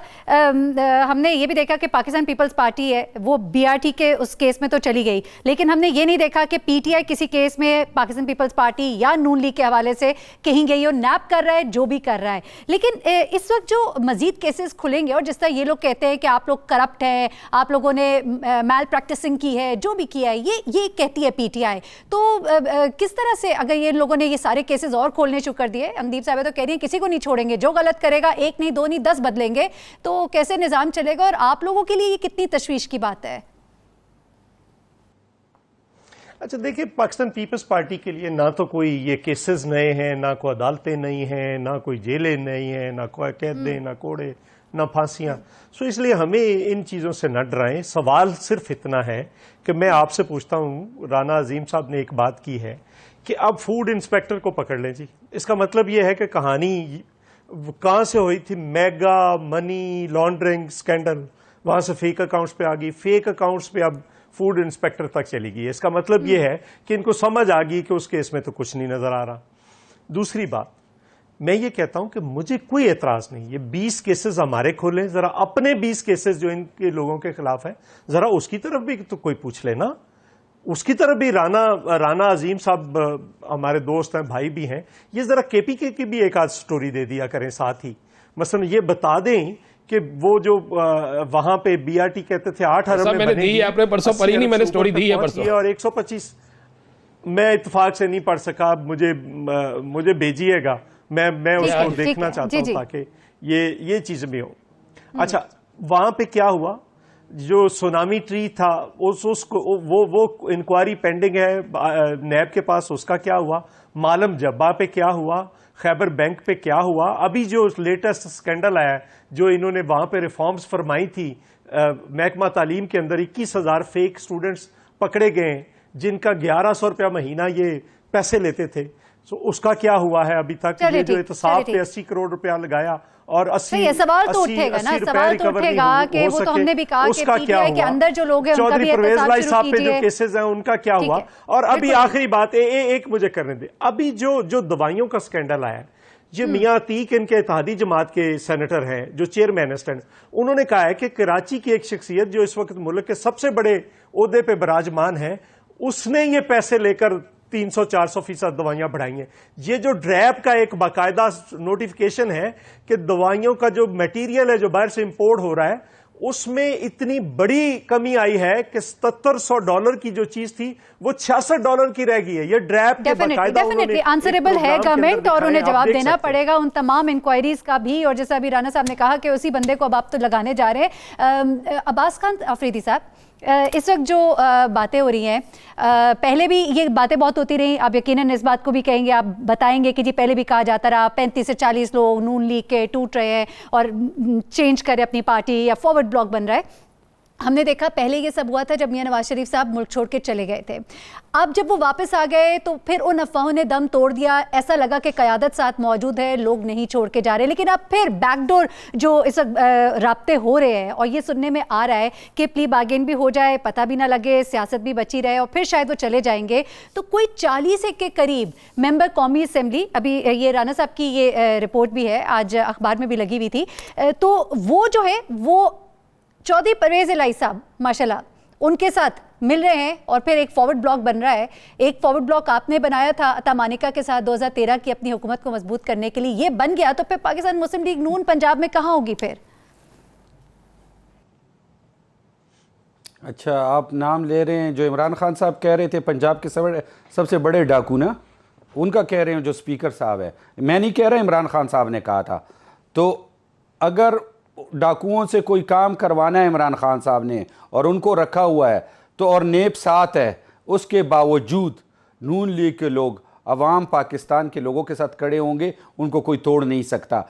हमने ये भी देखा कि पाकिस्तान पीपल्स पार्टी है वो बीआरटी के उस केस में तो चली गई, लेकिन हमने ये नहीं देखा कि पीटीआई किसी केस में पाकिस्तान पीपल्स पार्टी या नून लीग के हवाले से कहीं गई हो, नैप कर रहा है, जो भी कर रहा है। लेकिन इस वक्त जो मजीद केसेस खुलेंगे और जिस तरह ये लोग कहते हैं कि आप लोग करप्ट हैं, आप लोगों ने मैल प्रैक्टिसिंग की है, जो भी किया है, ये कहती है पीटीआई, तो किस तरह से अगर ये लोगों ने ये सारे केसेस और खोलने शुरू कर दिए, अंदीप साहब तो कह रही है किसी को नहीं छोड़ेंगे, जो गलत करेगा 1 नहीं 2 नहीं 10 बदलेंगे, तो कैसे निजाम चलेगा? और आप लोगों के लिए ये कितनी तशवीश की बात है? अच्छा देखिए, पाकिस्तान पीपल्स पार्टी के लिए ना तो कोई ये केसेस नए हैं, ना कोई अदालतें नई हैं, ना कोई जेलें नई हैं, ना कोई कैदें, ना कोड़े, ना फांसियां। सो इसलिए हमें इन चीज़ों से न डराएं। सवाल सिर्फ इतना है कि मैं आपसे पूछता हूं, राना अजीम साहब ने एक बात की है कि अब फूड इंस्पेक्टर को पकड़ लें जी, इसका मतलब ये है कि कहानी कहां से हुई थी, मेगा मनी लॉन्ड्रिंग स्कैंडल, वहां से फेक अकाउंट्स पे आ गई, फेक अकाउंट्स पे अब फूड इंस्पेक्टर तक चली गई। इसका मतलब यह है कि इनको समझ आ गई कि उस केस में तो कुछ नहीं नजर आ रहा। दूसरी बात, मैं ये कहता हूं कि मुझे कोई एतराज नहीं, ये 20 केसेस हमारे खोलें, जरा अपने 20 केसेस जो इनके लोगों के खिलाफ है जरा उसकी तरफ भी तो कोई पूछ लेना, उसकी तरफ भी। राना अजीम साहब हमारे दोस्त हैं, भाई भी हैं, ये जरा केपीके की भी एक आध स्टोरी दे दिया करें साथ ही। मसलन ये बता दें कि वो जो वहां पे बीआरटी कहते थे 8 अरब में बनेगी, आपने परसों पढ़ी नहीं, मैंने स्टोरी दी है परसों, और 125 मैं इत्तेफाक से नहीं पढ़ सका, मुझे भेजिएगा, मैं उसको देखना चाहता हूं ताकि ये चीज भी हो। अच्छा, वहां पे क्या हुआ, जो सुनामी ट्री था उसको वो इंक्वायरी पेंडिंग है नैब के पास, उसका क्या हुआ, मालम जब्बा पे क्या हुआ, खैबर बैंक पे क्या हुआ, अभी जो लेटेस्ट स्कैंडल आया जो इन्होंने वहां पे रिफॉर्म्स फरमाई थी महकमा तालीम के अंदर, 21,000 फेक स्टूडेंट्स पकड़े गए जिनका 1100 रुपया महीना ये पैसे लेते थे। तो उसका क्या हुआ है अभी तक? ये जो एहतसाब पे 80 करोड़ रुपया लगाया और 80 सवाल तो उठेगा ना, सवाल तो उठेगा कि वो तो हमने भी कहा कि पीटीआई के अंदर जो लोग हैं उनका भी परवेज लाई साहब पे जो केसेस हैं उनका क्या हुआ। और अभी आखिरी बात एक मुझे करने दे, अभी जो दवाइयों का स्कैंडल आया, ये मियां अतीक इनके इत्तेहादी जमात के सेनेटर हैं जो चेयरमैन है स्टैंड, उन्होंने कहा है कि कराची की एक शख्सियत जो इस वक्त मुल्क के सबसे बड़े ओहदे पे बराजमान है, उसने ये पैसे लेकर 300-400% दवाइयां बढ़ाई हैं। ये जो ड्रैप का एक बाकायदा नोटिफिकेशन है कि दवाइयों का जो मटेरियल है जो बाहर से इंपोर्ट हो रहा है उसमें इतनी बड़ी कमी आई है कि $7700 की जो चीज थी वो $66 की रह गई है। ये ड्रैप के बाकायदा डेफिनेटली आंसरेबल है गवर्नमेंट और उन्हें जवाब देना पड़ेगा उन तमाम इंक्वायरीज का भी। और जैसा अभी राना साहब ने कहा कि उसी बंदे को अब आप तो लगाने जा रहे हैं। अब्बास खान अफरीदी साहब, इस वक्त जो बातें हो रही हैं, पहले भी ये बातें बहुत होती रही, आप यकीनन इस बात को भी कहेंगे, आप बताएंगे कि जी पहले भी कहा जाता रहा 35 से 40 लोग नून लीग के टूट रहे हैं और चेंज करे अपनी पार्टी या फॉरवर्ड ब्लॉक बन रहा है। हमने देखा पहले ये सब हुआ था जब मियां नवाज शरीफ साहब मुल्क छोड़ के चले गए थे। अब जब वो वापस आ गए तो फिर उन अफवाहों ने दम तोड़ दिया, ऐसा लगा कि क़यादत साथ मौजूद है, लोग नहीं छोड़ के जा रहे। लेकिन अब फिर बैकडोर जो इस वक्त राब्ते हो रहे हैं और ये सुनने में आ रहा है कि प्ली बार्गेन भी हो जाए, पता भी ना लगे, सियासत भी बची रहे और फिर शायद वो चले जाएंगे। तो कोई 40 के करीब मेंबर कौमी असम्बली, अभी ये राना साहब की ये रिपोर्ट भी है, आज अखबार में भी लगी हुई थी, तो वो जो है वो चौधरी परवेज लाई साहब माशाल्लाह उनके साथ मिल रहे हैं और फिर एक फॉरवर्ड ब्लॉक बन रहा है। एक फॉरवर्ड ब्लॉक आपने बनाया था अता मानिका के साथ 2013 की अपनी हुकूमत को मजबूत करने के लिए, ये बन गया, तो फिर पाकिस्तान मुस्लिम लीग नून पंजाब में कहाँ होगी फिर? अच्छा, आप नाम ले रहे हैं जो इमरान खान साहब कह रहे थे पंजाब के सबसे बड़े डाकू ना, उनका कह रहे हैं जो स्पीकर साहब है, मैं नहीं कह रहा, इमरान खान साहब ने कहा था। तो अगर डाकुओं से कोई काम करवाना है इमरान खान साहब ने और उनको रखा हुआ है तो, और नेप साथ है, उसके बावजूद नून लीग के लोग अवाम पाकिस्तान के लोगों के साथ खड़े होंगे, उनको कोई तोड़ नहीं सकता।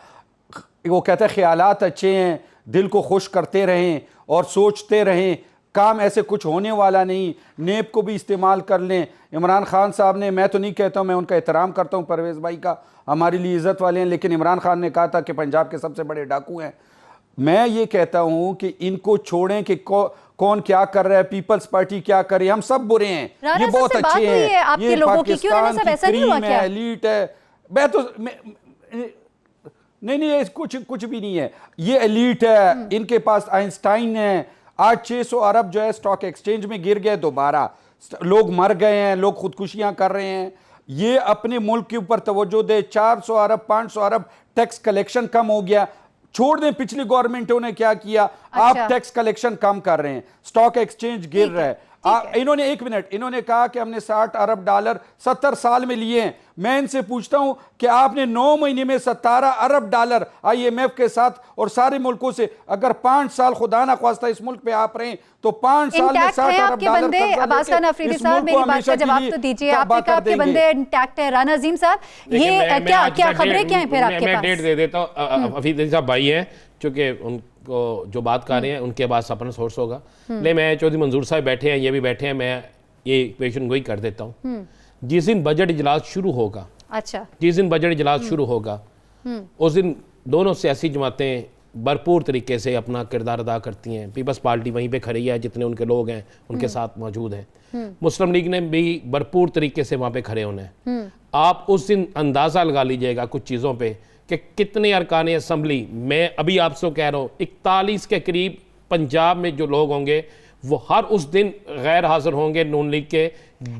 वो कहता है ख्यालात अच्छे हैं, दिल को खुश करते रहें और सोचते रहें, काम ऐसे कुछ होने वाला नहीं, नेप को भी इस्तेमाल कर लें। इमरान खान साहब ने, मैं तो नहीं कहता हूँ, मैं उनका एहतराम करता हूँ, परवेज़ भाई का, हमारे लिए इज़्ज़त वाले हैं, लेकिन इमरान खान ने कहा था कि पंजाब के सबसे बड़े डाकू हैं। मैं ये कहता हूँ कि इनको छोड़ें कि कौन क्या कर रहा है, पीपल्स पार्टी क्या कर रही है, हम सब बुरे हैं, ये बहुत अच्छे हैं, ये पाकिस्तान की क्रीम है, एलीट है। मैं तो नहीं, कुछ भी नहीं है, ये एलीट है, इनके पास आइंस्टाइन है। आज 600 अरब जो है स्टॉक एक्सचेंज में गिर गए दोबारा, लोग मर गए हैं, लोग खुदकुशियां कर रहे हैं। ये अपने मुल्क के ऊपर तवज्जो दे, 400 अरब 500 अरब टैक्स कलेक्शन कम हो गया, छोड़ दें पिछली गवर्नमेंटों ने क्या किया। अच्छा। आप टैक्स कलेक्शन कम कर रहे हैं, स्टॉक एक्सचेंज गिर रहा है। इन्होंने, एक मिनट, इन्होंने कहा कि हमने 60 अरब डॉलर 70 साल में लिए हैं। मैं इनसे पूछता हूं कि आपने 9 महीने में 17 अरब डॉलर IMF के साथ और सारे मुल्कों से, अगर 5 साल खुदा ना ख्वास्ता इस मुल्क पे आप रहे तो 5 साल में 60 अरब डॉलर। अब्बास खान अफरीदी साहब, मेरी बात का जवाब तो दीजिए। आपने कहा आपके बंदे इंटैक्ट है। राना अजीम साहब, ये क्या खबरें क्या हैं फिर आपके पास? मैं डेट दे देता हूँ। अफरीदी साहब भाई हैं, चूंकि उनको जो बात कर रहे हैं उनके पास अपना सोर्स होगा। ले, मैं चौधरी मंजूर साहब बैठे हैं, ये भी बैठे हैं, मैं ये पेशन गोई कर देता हूँ। जिस दिन बजट इजलास शुरू होगा, अच्छा, जिस दिन बजट इजलास शुरू होगा, उस दिन दोनों सियासी जमातें भरपूर तरीके से अपना किरदार अदा करती हैं। पीपल्स पार्टी वहीं पे खड़ी है, जितने उनके लोग हैं उनके साथ मौजूद हैं। मुस्लिम लीग ने भी भरपूर तरीके से वहाँ पे खड़े होना है। आप उस दिन अंदाज़ा लगा लीजिएगा कुछ चीज़ों पे कि कितने अरकान असम्बली, मैं अभी आपसे कह रहा हूँ 41 के करीब पंजाब में जो लोग होंगे वो हर उस दिन गैर हाजिर होंगे नून लीग के।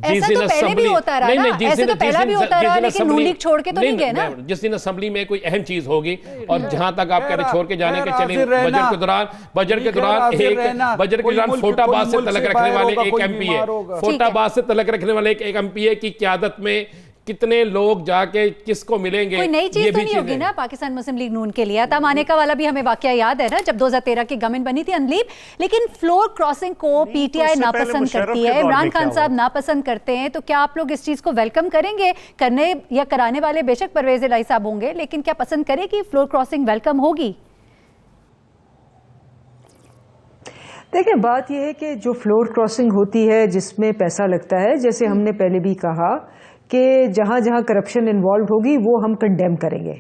ऐसा तो पहले भी होता रहा ना, ऐसे तो पहला भी होता रहा, लेकिन नून लीग छोड़ के तो नहीं गए ना। जिस दिन असेंबली में कोई अहम चीज होगी, और जहां तक आप कह रहे छोड़ के जाने के चले, बजट के दौरान फोटाबाद से तलक रखने वाले एक MP है, फोटाबाद से तलक रखने वाले एक MP की क़यादत में कितने लोग जाके किसको मिलेंगे। कोई नई चीज तो नहीं होगी ना पाकिस्तान मुस्लिम लीग नून के लिए। तमाने का वाला भी हमें वाकया याद है ना, जब 2013 की गवर्नमेंट बनी थी अनलीब, लेकिन फ्लोर क्रॉसिंग को PTI नापसंद करती है, इमरान खान साहब नापसंद करते हैं। तो क्या आप लोग इस चीज को वेलकम करेंगे? करने या कराने वाले बेशक परवेज इलाही साहब होंगे, लेकिन क्या पसंद करें कि फ्लोर क्रॉसिंग वेलकम होगी? देखिए, बात यह है कि जो फ्लोर क्रॉसिंग होती है जिसमें पैसा लगता है, जैसे हमने पहले भी कहा कि जहाँ जहाँ करप्शन इन्वॉल्व होगी वो हम कंडेम करेंगे,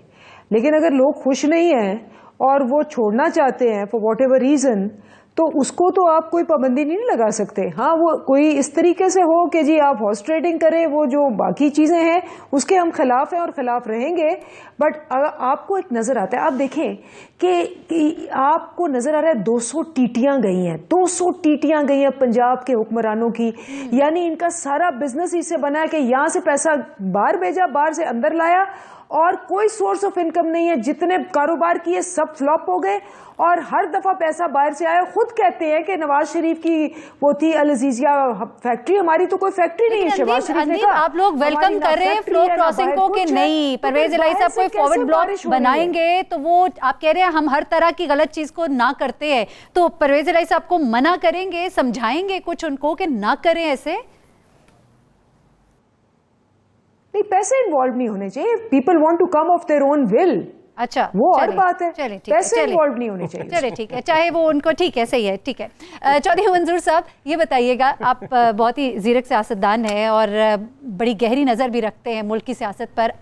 लेकिन अगर लोग खुश नहीं हैं और वो छोड़ना चाहते हैं फॉर वॉट एवर रीज़न, तो उसको तो आप कोई पाबंदी नहीं लगा सकते। हाँ, वो कोई इस तरीके से हो कि जी आप हॉर्स ट्रेडिंग करें, वो जो बाकी चीज़ें हैं उसके हम खिलाफ हैं और खिलाफ रहेंगे। बट आपको एक नज़र आता है, आप देखें कि आपको नज़र आ रहा है 200 टीटियाँ गई हैं, 200 टीटियाँ गई हैं पंजाब के हुक्मरानों की। यानी इनका सारा बिजनेस इससे बना है कि यहाँ से पैसा बाहर भेजा, बाहर से अंदर लाया, और कोई सोर्स ऑफ इनकम नहीं है। जितने कारोबार किए सब फ्लॉप हो गए, और हर दफा पैसा बाहर से आया। खुद कहते हैं कि नवाज शरीफ की वो थी अल अजीजिया फैक्ट्री, हमारी तो कोई फैक्ट्री नहीं है। शहबाज शरीफ ने कहा आप लोग वेलकम कर रहे हैं फ्लोर क्रॉसिंग को कि नहीं? परवेज इलाही साहब कोई फॉरवर्ड ब्लॉक बनाएंगे तो वो आप कह रहे हैं हम हर तरह की गलत चीज को ना करते हैं, तो परवेज इलाही साहब को मना करेंगे, समझाएंगे कुछ उनको कि ना करें ऐसे? नहीं, पैसे इन्वॉल्व नहीं होने चाहिए। People want to come of their own will. अच्छा, वो और बात है, पैसे इन्वॉल्व नहीं होने चाहिए। चलिए ठीक है, चाहे वो उनको, ठीक है, सही है, ठीक है। चौधरी मंजूर साहब, ये बताइएगा, आप बहुत ही ज़ीरक सियासतदान हैं और बड़ी गहरी नज़र भी रखते हैं मुल्क की सियासत पर।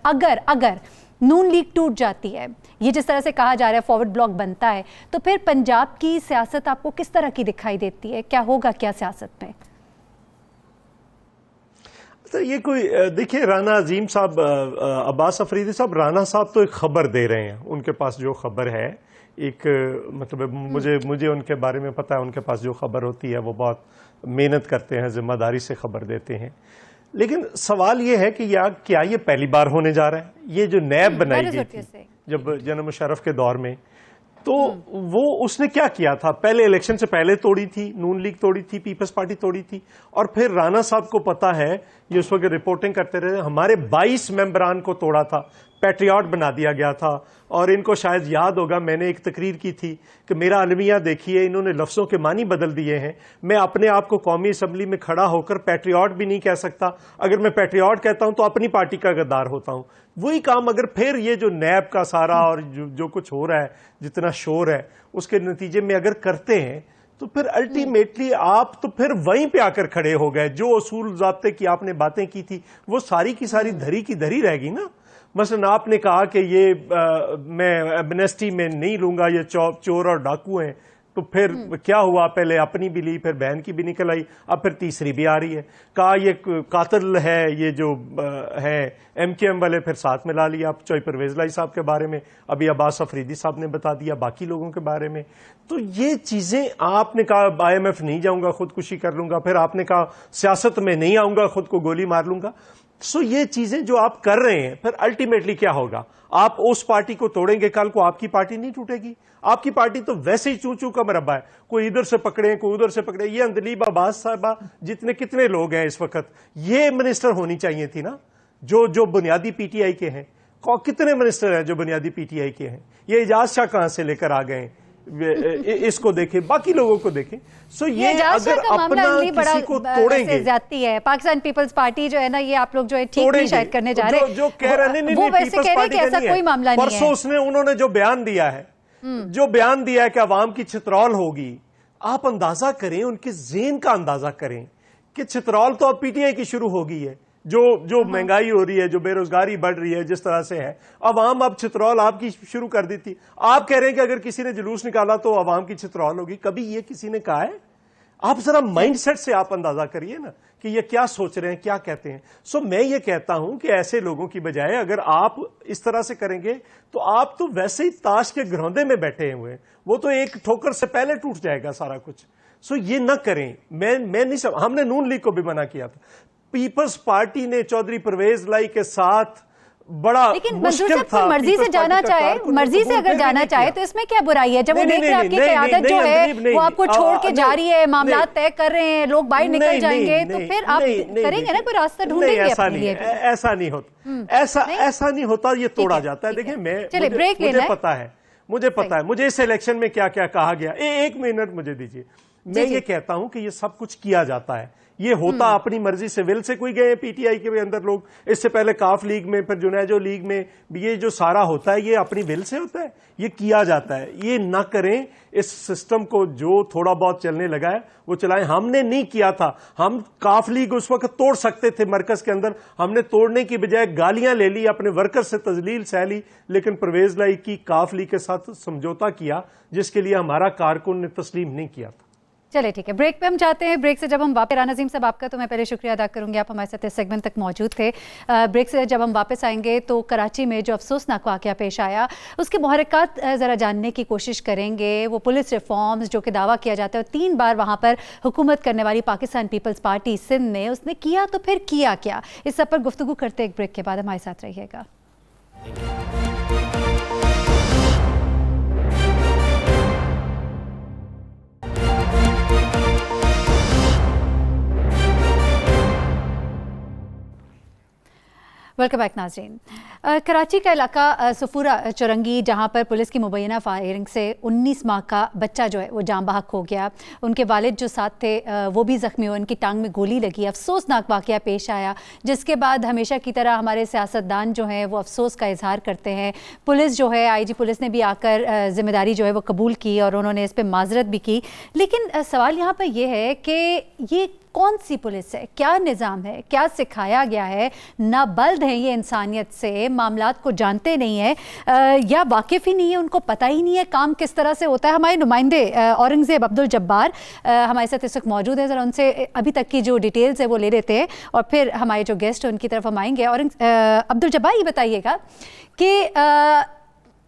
अगर नून लीग टूट जाती है, ये जिस तरह से कहा जा रहा है फॉरवर्ड ब्लॉक बनता है, तो फिर पंजाब की सियासत आपको किस तरह की दिखाई देती है? क्या होगा क्या सियासत में? तो ये कोई, देखिए, राना अजीम साहब, अब्बास अफरीदी साहब, राना साहब तो एक खबर दे रहे हैं। उनके पास जो खबर है, एक मतलब मुझे उनके बारे में पता है, उनके पास जो खबर होती है वो बहुत मेहनत करते हैं, जिम्मेदारी से खबर देते हैं। लेकिन सवाल ये है कि क्या ये पहली बार होने जा रहा है? ये जो नैब बनाई गई थी जब जनरल मुशर्रफ के दौर में, तो वो उसने क्या किया था, पहले इलेक्शन से पहले तोड़ी थी, नून लीग तोड़ी थी, पीपल्स पार्टी तोड़ी थी, और फिर राणा साहब को पता है, ये उस वक्त रिपोर्टिंग करते रहे, हमारे 22 मेंबरान को तोड़ा था, पैट्रियट बना दिया गया था। और इनको शायद याद होगा, मैंने एक तकरीर की थी कि मेरा अलमिया देखिए, इन्होंने लफ्जों के मानी बदल दिए हैं। मैं अपने आप को कौमी असम्बली में खड़ा होकर पैट्रियट भी नहीं कह सकता। अगर मैं पैट्रियट कहता हूं तो अपनी पार्टी का गद्दार होता हूं। वही काम अगर फिर ये जो नैब का सारा और जो कुछ हो रहा है, जितना शोर है, उसके नतीजे में अगर करते हैं तो फिर अल्टीमेटली आप तो फिर वहीं पे आकर खड़े हो गए। जो असूल ज़ाब्ते की आपने बातें की थी वो सारी की सारी धरी की धरी रहेगी ना। मसलन आपने कहा कि ये मैं एमनेस्टी में नहीं लूंगा, ये चोर और डाकू हैं, तो फिर क्या हुआ, पहले अपनी भी ली, फिर बहन की भी निकल आई, अब फिर तीसरी भी आ रही है। कहा ये कातिल है, ये जो है एमकेएम वाले, फिर साथ में ला लिया। आप चाहे परवेज लाई साहब के बारे में अभी अब्बास अफरीदी साहब ने बता दिया, बाकी लोगों के बारे में। तो ये चीजें, आपने कहा IMF नहीं जाऊंगा, खुदकुशी कर लूंगा, फिर आपने कहा सियासत में नहीं आऊंगा, खुद को गोली मार लूंगा। सो ये चीजें जो आप कर रहे हैं, फिर अल्टीमेटली क्या होगा, आप उस पार्टी को तोड़ेंगे, कल को आपकी पार्टी नहीं टूटेगी। आपकी पार्टी तो वैसे ही चूं चूं का मरबा है, कोई इधर से पकड़े, कोई उधर से पकड़े। ये अंदलीब अब्बास साहबा जितने कितने लोग हैं इस वक्त, ये मिनिस्टर होनी चाहिए थी ना, जो बुनियादी पीटीआई के हैं। कितने मिनिस्टर हैं जो बुनियादी पीटीआई के हैं? ये एजाज शाह कहां से लेकर आ गए? इसको देखें, बाकी लोगों को देखें। सो ये अगर अपना किसी को तोड़ेंगे, ज्यादती है। पाकिस्तान पीपल्स पार्टी जो है ना, ये आप लोग जो है ठीक नहीं शायद करने जा रहे हैं। जो कह रहे हैं, वो वैसे कह रहे हैं कि ऐसा कोई मामला नहीं है। परसों उन्होंने जो बयान दिया है, कि अवाम की छितरौल होगी, आप अंदाजा करें, उनके ज़हन का अंदाजा करें कि छितरौल तो अब पीटीआई की शुरू हो गई है। जो महंगाई हो रही है, जो बेरोजगारी बढ़ रही है, जिस तरह से है, अवाम अब छितरौल आपकी शुरू कर दी थी। आप कह रहे हैं कि अगर किसी ने जुलूस निकाला तो अवाम की छितरौल होगी। कभी ये किसी ने कहा है? आप जरा माइंडसेट से आप अंदाजा करिए ना कि ये क्या सोच रहे हैं, क्या कहते हैं। सो मैं ये कहता हूं कि ऐसे लोगों की बजाय अगर आप इस तरह से करेंगे तो आप तो वैसे ही ताश के घरौंदे में बैठे हुए हैं, वो तो एक ठोकर से पहले टूट जाएगा सारा कुछ। सो ये ना करें। मैं नहीं, हमने नून लीग को भी मना किया था। पीपल्स पार्टी ने चौधरी परवेज लाई के साथ बड़ा मुश्किल था। मर्जी से जाना चाहे, मर्जी से अगर जाना चाहे तो इसमें क्या बुराई है? जब वो देख रहे हैं आपकी क़यादत जो है वो आपको छोड़ के जा रही है, मामला तय कर रहे हैं, लोग बाहर निकल जाएंगे, तो फिर आप करेंगे ना, कोई रास्ता ढूंढेंगे अपने लिए। ऐसा नहीं होता, ऐसा नहीं होता, ये तोड़ा जाता है। देखिए, मुझे पता है मुझे इस इलेक्शन में क्या क्या कहा गया। एक मिनट मुझे दीजिए। मैं ये कहता हूं कि ये सब कुछ किया जाता है, ये होता अपनी मर्जी से, विल से कोई गए पीटीआई के अंदर लोग, इससे पहले काफ लीग में, फिर जुनैजो लीग में, ये जो सारा होता है ये अपनी विल से होता है, ये किया जाता है। ये ना करें, इस सिस्टम को जो थोड़ा बहुत चलने लगा है वो चलाएं। हमने नहीं किया था, हम काफ लीग उस वक्त तोड़ सकते थे मरकज के अंदर, हमने तोड़ने की बजाय गालियां ले ली, अपने वर्कर से तजलील सह ली, लेकिन परवेज लाई की काफ लीग के साथ समझौता किया जिसके लिए हमारा कारकुन ने तस्लीम नहीं किया था। चलिए ठीक है, ब्रेक पे हम जाते हैं। ब्रेक से जब हम वापस, नज़ीम साहब आपका तो मैं पहले शुक्रिया अदा करूंगी, आप हमारे साथ इस सेगमेंट तक मौजूद थे। ब्रेक से जब हम वापस आएंगे तो कराची में जो अफसोसनाक वाक़या पेश आया उसके मुहर्रिकात ज़रा जानने की कोशिश करेंगे। वो पुलिस रिफॉर्म्स जो कि दावा किया जाता है 3 बार वहाँ पर हुकूमत करने वाली पाकिस्तान पीपल्स पार्टी सिंध ने, उसने किया तो फिर किया क्या, इस सब पर गुफ्तगू करते एक ब्रेक के बाद। हमारे साथ रहिएगा। वेलकम बैक नाज़रीन। कराची का इलाका सफूरा चुरंगी, जहां पर पुलिस की मुबैना फायरिंग से 19 माह का बच्चा जो है वो जान बहक हो गया, उनके वालिद जो साथ थे वो भी ज़ख्मी हुए, उनकी टांग में गोली लगी। अफसोसनाक वाक़या पेश आया, जिसके बाद हमेशा की तरह हमारे सियासतदान जो हैं वो अफसोस का इजहार करते हैं। पुलिस जो है, IG पुलिस ने भी आकर ज़िम्मेदारी जो है वो कबूल की और उन्होंने इस पर माजरत भी की। लेकिन सवाल यहाँ पर यह है कि ये कौन सी पुलिस है, क्या निज़ाम है, क्या सिखाया गया है? नाबल्द हैं ये इंसानियत से, मामलात को जानते नहीं है या वाकिफ़ ही नहीं है, उनको पता ही नहीं है काम किस तरह से होता है। हमारे नुमाइंदे औरंगज़ेब अब्दुल जब्बार हमारे साथ इस वक्त मौजूद है, ज़रा उनसे अभी तक की जो डिटेल्स है वो ले लेते हैं और फिर हमारे जो गेस्ट हैं उनकी तरफ हम आएंगे। और अब्दुल जब्बार, ये बताइएगा कि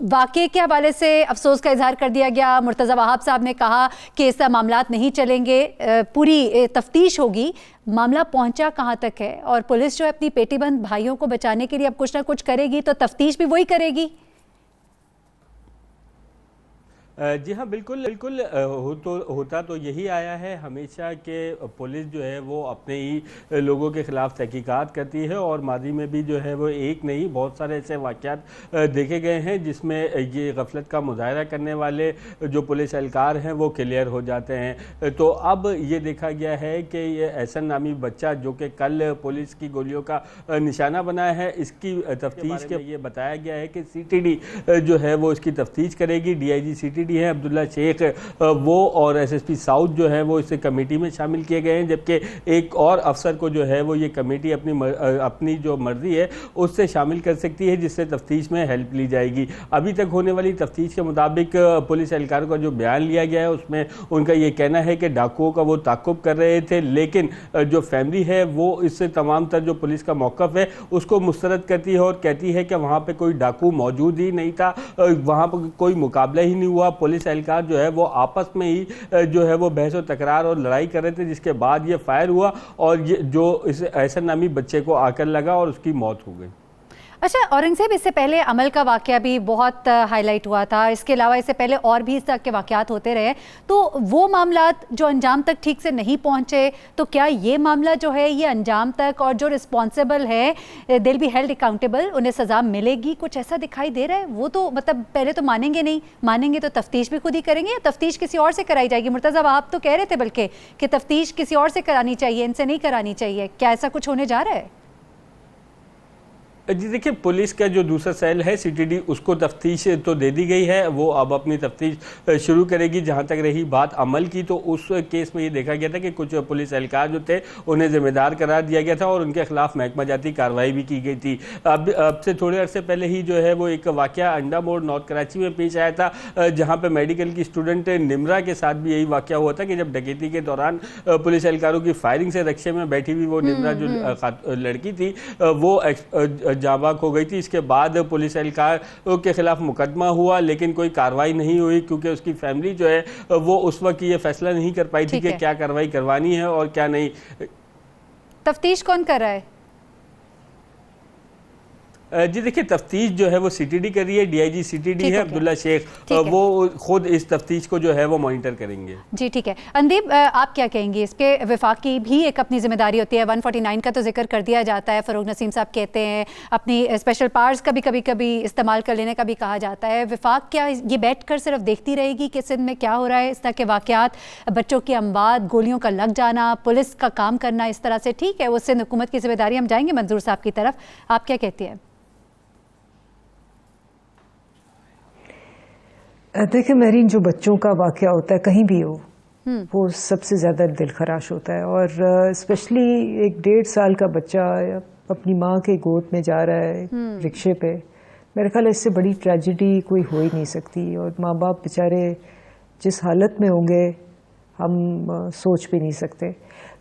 वाक़े के हवाले से अफसोस का इजहार कर दिया गया, मुर्तज़ा वहाब साहब ने कहा कि ऐसा मामलात नहीं चलेंगे, पूरी तफ्तीश होगी, मामला पहुंचा कहां तक है? और पुलिस जो है अपनी पेटीबंद भाइयों को बचाने के लिए अब कुछ ना कुछ करेगी, तो तफ्तीश भी वही करेगी। जी हाँ, बिल्कुल बिल्कुल होता तो यही आया है हमेशा कि पुलिस जो है वो अपने ही लोगों के ख़िलाफ़ तहकीकात करती है, और मादी में भी जो है वो एक नहीं बहुत सारे ऐसे वाक़यात देखे गए हैं जिसमें ये गफलत का मुज़ाहरा करने वाले जो पुलिस एहलकार हैं वो क्लियर हो जाते हैं। तो अब ये देखा गया है कि ये एहसन नामी बच्चा जो कि कल पुलिस की गोलियों का निशाना बना है, इसकी तफ्तीश के ये बताया गया है कि CTD जो है वो इसकी तफ्तीश करेगी। DIG CTD है अब्दुल्ला शेख, वो और SSP साउथ जो है वो इस कमेटी में शामिल किए गए हैं, जबकि एक और अफसर को जो है वो ये कमेटी अपनी जो मर्जी है उससे शामिल कर सकती है, जिससे तफ्तीश में हेल्प ली जाएगी। अभी तक होने वाली तफ्तीश के मुताबिक पुलिस एहलकारों का जो बयान लिया गया है उसमें उनका ये कहना है कि डाकुओं का वो ताक़ुब कर रहे थे, लेकिन जो फैमिली है वो इससे तमाम तर जो पुलिस का मौक़िफ़ है उसको मुस्तरद करती है और कहती है कि वहाँ पर कोई डाकू मौजूद ही नहीं था, वहाँ पर कोई मुकाबला ही नहीं हुआ। पुलिस एहलकार जो है वो आपस में ही जो है वो बहस और तकरार और लड़ाई कर रहे थे, जिसके बाद ये फायर हुआ और ये जो इस एहसन नामी बच्चे को आकर लगा और उसकी मौत हो गई। अच्छा औरंगज़ेब, इससे पहले अमल का वाक़या भी बहुत हाईलाइट हुआ था, इसके अलावा इससे पहले और भी इस तरह के वाक़यात होते रहे, तो वो मामलात जो अंजाम तक ठीक से नहीं पहुँचे, तो क्या ये मामला जो है ये अंजाम तक, और जो रिस्पॉन्सिबल है they will be held accountable, उन्हें सज़ा मिलेगी, कुछ ऐसा दिखाई दे रहा है? वो तो मतलब पहले तो मानेंगे नहीं, मानेंगे तो तफ्तीश भी खुद ही करेंगे या तफ्तीश किसी और से कराई जाएगी? मुर्तज़ा आप तो कह रहे थे बल्कि कि तफ्तीश किसी और से करानी चाहिए, इनसे नहीं करानी चाहिए, क्या ऐसा कुछ होने जा रहा है? जी देखिए, पुलिस का जो दूसरा सेल है CTD उसको तफ्तीश तो दे दी गई है, वो अब अपनी तफ्तीश शुरू करेगी। जहां तक रही बात अमल की, तो उस केस में ये देखा गया था कि कुछ पुलिस एहलकार जो थे उन्हें जिम्मेदार करार दिया गया था और उनके खिलाफ महकमा जाती कार्रवाई भी की गई थी। अब से थोड़े अरसे पहले ही जो है वो एक वाक़या अंडा मोड़ नॉर्थ कराची में पेश आया था, जहाँ पर मेडिकल की स्टूडेंट निम्रा के साथ भी यही वाक़या हुआ था कि जब डकैती के दौरान पुलिस एहलकारों की फायरिंग से रक्षे में बैठी हुई वो निम्रा जो लड़की थी वो जाबाक हो गई थी। इसके बाद पुलिस एहलकार के खिलाफ मुकदमा हुआ, लेकिन कोई कार्रवाई नहीं हुई क्योंकि उसकी फैमिली जो है वो उस वक्त ये फैसला नहीं कर पाई थी कि क्या कार्रवाई करवानी है और क्या नहीं। तफ्तीश कौन कर रहा है? जी देखिए, तफ्तीश जो है वो CTD कर रही है, DIG CTD है अब्दुल्ला शेख, वो खुद इस तफ्तीश को जो है वो मॉनिटर करेंगे। जी ठीक है। अंदीप, आप क्या कहेंगे इस पे? वफाक की भी एक अपनी जिम्मेदारी होती है, 149 का तो जिक्र कर दिया जाता है, फ़रूक नसीम साहब कहते हैं अपनी स्पेशल पावर्स का भी कभी इस्तेमाल कर लेने का भी कहा जाता है। वफाक क्या ये बैठ कर सिर्फ देखती रहेगी कि सिंध में क्या हो रहा है, इस तरह के वाक़यात, बच्चों की अमवात, गोलियों का लग जाना, पुलिस का काम करना इस तरह से? ठीक है, वो सिंध हुकूमत की जिम्मेदारी। हम जाएंगे मंजूर साहब की तरफ, आप क्या कहती हैं? देखिए महरीन, जो बच्चों का वाक़या होता है कहीं भी हो वो सबसे ज़्यादा दिल खराश होता है, और स्पेशली एक 1.5 साल का बच्चा अपनी माँ के गोद में जा रहा है रिक्शे पे, मेरे ख्याल इससे बड़ी ट्रेजेडी कोई हो ही नहीं सकती। और माँ बाप बेचारे जिस हालत में होंगे हम सोच भी नहीं सकते।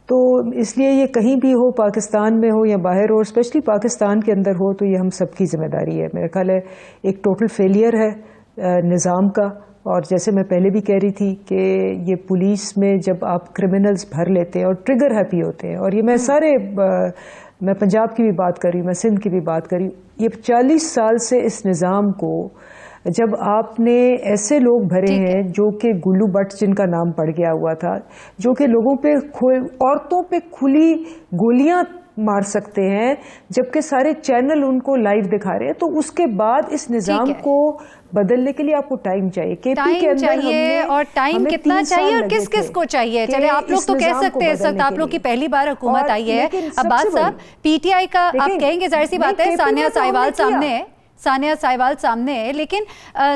तो इसलिए ये कहीं भी हो, पाकिस्तान में हो या बाहर हो, स्पेशली पाकिस्तान के अंदर हो, तो ये हम सबकी ज़िम्मेदारी है। मेरा ख्याल है एक टोटल फेलियर है निज़ाम का। और जैसे मैं पहले भी कह रही थी कि ये पुलिस में जब आप क्रिमिनल्स भर लेते हैं और ट्रिगर हैप्पी होते हैं, और ये मैं मैं पंजाब की भी बात कर रही हूँ, मैं सिंध की भी बात कर रही हूँ, ये 40 साल से इस निज़ाम को जब आपने ऐसे लोग भरे हैं जो कि गुल्लू भट्ट जिनका नाम पड़ गया हुआ था, जो कि लोगों पे औरतों पे खुली गोलियां मार सकते हैं जबकि सारे चैनल उनको लाइव दिखा रहे हैं, तो उसके बाद इस निज़ाम को बदलने के लिए आपको टाइम चाहिए। केपी के अंदर चाहिए, और टाइम कितना चाहिए और किस किस को चाहिए? चले आप लोग तो कह सकते हैं, इस वक्त आप लोग की पहली बार हुकूमत आई है। अब्बास साहब, PTI का आप कहेंगे, जाहिर सी बात है, सानिया साहिवाल सामने है, लेकिन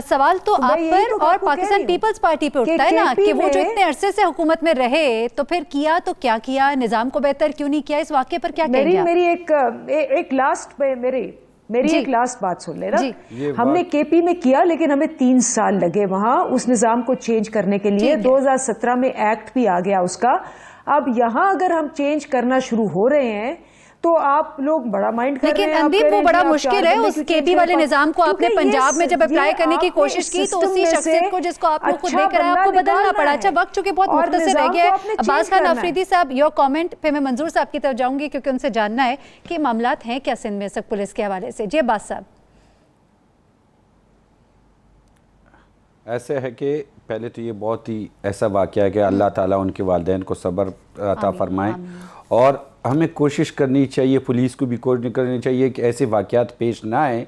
सवाल तो आप पर और पाकिस्तान पीपल्स पार्टी पे उठता है ना कि वो जो इतने अरसे से हुकूमत में रहे, तो फिर किया तो क्या किया, निजाम को बेहतर क्यों नहीं किया? इस वाक़े पर क्या कहेंगे? मेरी एक लास्ट बात सुन लेना। हमने KP में किया, लेकिन हमें 3 साल लगे वहां उस निजाम को चेंज करने के लिए। 2017 में एक्ट भी आ गया उसका। अब यहां अगर हम चेंज करना शुरू हो रहे हैं तो आप लोग बड़ा माइंड कर रहे हैं। लेकिन अंदीप, वो बड़ा मुश्किल है, उस KP वाले निजाम को आपने पंजाब में जब अप्लाई करने की कोशिश की तो उसी शख्सियत को जिसको आप लोग को देकर आपको बदलना पड़ा। अच्छा, वक्त चूंकि बहुत मुख्तसर रह गया है। अब्बास खान अफरीदी साहब, योर कमेंट पे मैं मंजूर साहब की तरफ जाऊंगी क्योंकि उनसे जानना है कि मामलात हैं क्या सिंध में इस पुलिस के हवाले से। जी अब्बास साहब। ऐसे है कि पहले तो ये बहुत ही ऐसा वाक़या है कि अल्लाह ताला उनके वालिदैन को सब्र अता फरमाए, और हमें कोशिश करनी चाहिए, पुलिस को भी कोशिश करनी चाहिए कि ऐसे वाक़यात पेश ना आए।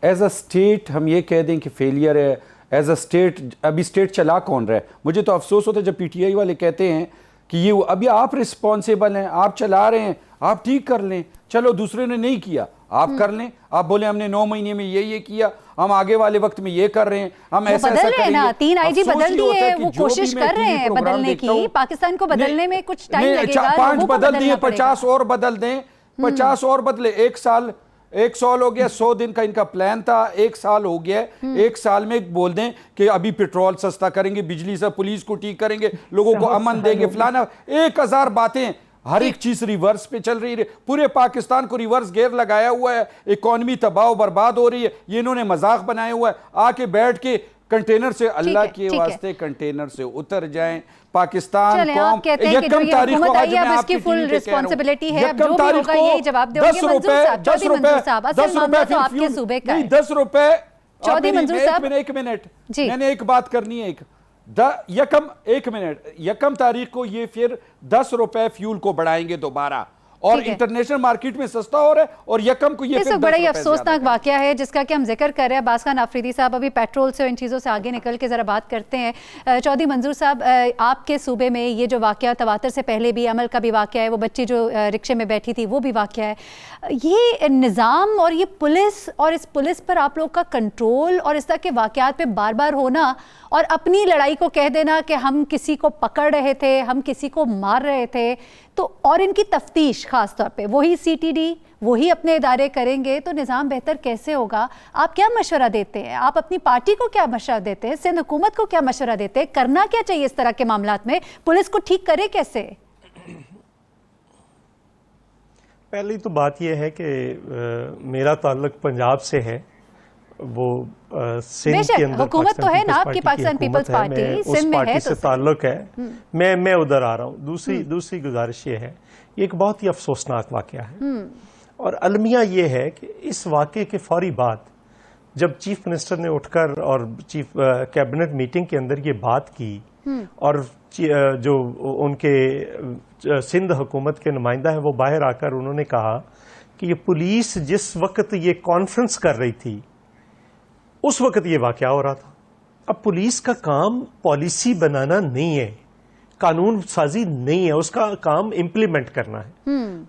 एज अ स्टेट हम ये कह दें कि फेलियर है, एज अ स्टेट अभी स्टेट चला कौन रहा है। मुझे तो अफसोस होता है जब PTI वाले कहते हैं कि ये अभी आप रिस्पॉन्सिबल हैं, आप चला रहे हैं, आप ठीक कर लें, चलो दूसरे ने नहीं किया आप कर लें। आप बोले हमने 9 महीने में ये किया, हम आगे वाले वक्त में ये कर रहे हैं, हम ऐसा बदल रहे हैं ना, 3 IG बदल दिए, वो जो कोशिश कर रहे हैं बदलने की। पाकिस्तान को बदलने में कुछ टाइम लगेगा, 5 बदल दिए, 50 और बदल दें, 50 और बदले, 1 साल हो गया, 100 दिन का इनका प्लान था, 1 साल हो गया, 1 साल में बोल दें कि अभी पेट्रोल सस्ता करेंगे, बिजली से पुलिस को ठीक करेंगे, लोगों को अमन देंगे, फलाना 1000 बातें, हर एक चीज रिवर्स पे चल रही है। पूरे पाकिस्तान को रिवर्स गियर लगाया हुआ है, इकोनॉमी तबाह बर्बाद हो रही है, ये इन्होंने मजाक बनाया हुआ है। आके बैठ के कंटेनर से, अल्लाह के वास्ते कंटेनर से उतर जाएं। पाकिस्तान कौम यकम तारीख को आज मैं आपकी फुल रिस्पांसिबिलिटी है, अब जो भी होगा यही जवाब देंगे। 10 रुपए चौधरी मंजूर साहब, एक मिनट मैंने एक बात करनी है। यकम तारीख को ये फिर 10 रुपए फ्यूल को बढ़ाएंगे दोबारा, और इंटरनेशनल मार्केट में सस्ता हो रहा है, और यकम को ये फिर बड़ा ही अफसोसनाक वाकया है जिसका कि हम जिक्र कर रहे हैं। अब्बास खान आफरीदी साहब, अभी पेट्रोल से और इन चीज़ों से आगे निकल के ज़रा बात करते हैं। चौधरी मंजूर साहब, आपके सूबे में ये जो वाकया तवातर से पहले भी अमल का भी वाकया है, वो बच्ची जो रिक्शे में बैठी थी वो भी वाकया है, ये निज़ाम और ये पुलिस, और इस पुलिस पर आप लोग का कंट्रोल और इस तरह के वाकयात पे बार बार होना और अपनी लड़ाई को कह देना कि हम किसी को पकड़ रहे थे, हम किसी को मार रहे थे, तो और इनकी तफ्तीश खास तौर पे वही CTD वही अपने इदारे करेंगे तो निज़ाम बेहतर कैसे होगा? आप क्या मशवरा देते हैं? आप अपनी पार्टी को क्या मशवरा देते हैं? सिंध हुकूमत को क्या मशवरा देते हैं? करना क्या चाहिए इस तरह के मामलात में? पुलिस को ठीक करे कैसे? पहली तो बात यह है कि मेरा ताल्लुक पंजाब से है, वो सिंध के अंदर हुकूमत तो है ना आपकी, पाकिस्तान पीपल्स पार्टी सिंध में है, से ताल्लुक है। मैं उधर आ रहा हूँ। दूसरी गुजारिश ये है, ये एक बहुत ही अफसोसनाक वाकया है, और अलमिया ये है कि इस वाकये के फौरी बाद जब चीफ मिनिस्टर ने उठकर और चीफ कैबिनेट मीटिंग के अंदर ये बात की, और जो उनके सिंध हुकूमत के नुमाइंदा है वो बाहर आकर उन्होंने कहा कि ये पुलिस जिस वक्त ये कॉन्फ्रेंस कर रही थी उस वक्त ये वाकया हो रहा था। अब पुलिस का काम पॉलिसी बनाना नहीं है, कानून साजी नहीं है, उसका काम इंप्लीमेंट करना है।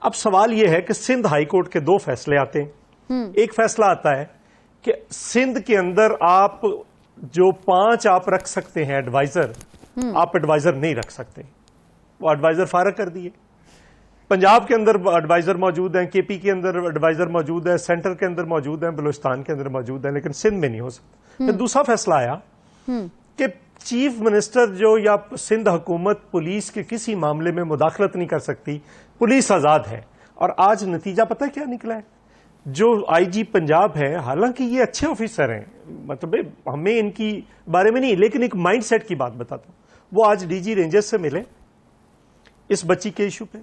अब सवाल यह है कि सिंध हाई कोर्ट के 2 फैसले आते हैं। एक फैसला आता है कि सिंध के अंदर आप जो 5 आप रख सकते हैं एडवाइजर, आप एडवाइजर नहीं रख सकते, वो एडवाइजर फारग कर दिए। पंजाब के अंदर एडवाइजर मौजूद हैं, KP के अंदर एडवाइजर मौजूद है, सेंटर के अंदर मौजूद हैं, बलूचिस्तान के अंदर मौजूद है, लेकिन सिंध में नहीं हो सकता। फिर दूसरा फैसला आया कि चीफ मिनिस्टर जो या सिंध हुकूमत पुलिस के किसी मामले में मुदाखलत नहीं कर सकती, पुलिस आजाद है। और आज नतीजा पता है क्या निकला है? जो IG पंजाब है, हालांकि ये अच्छे ऑफिसर हैं, मतलब हमें इनकी बारे में नहीं, लेकिन एक माइंडसेट की बात बताता हूं। वो आज DG रेंजर्स से मिले इस बच्ची के इशू पे,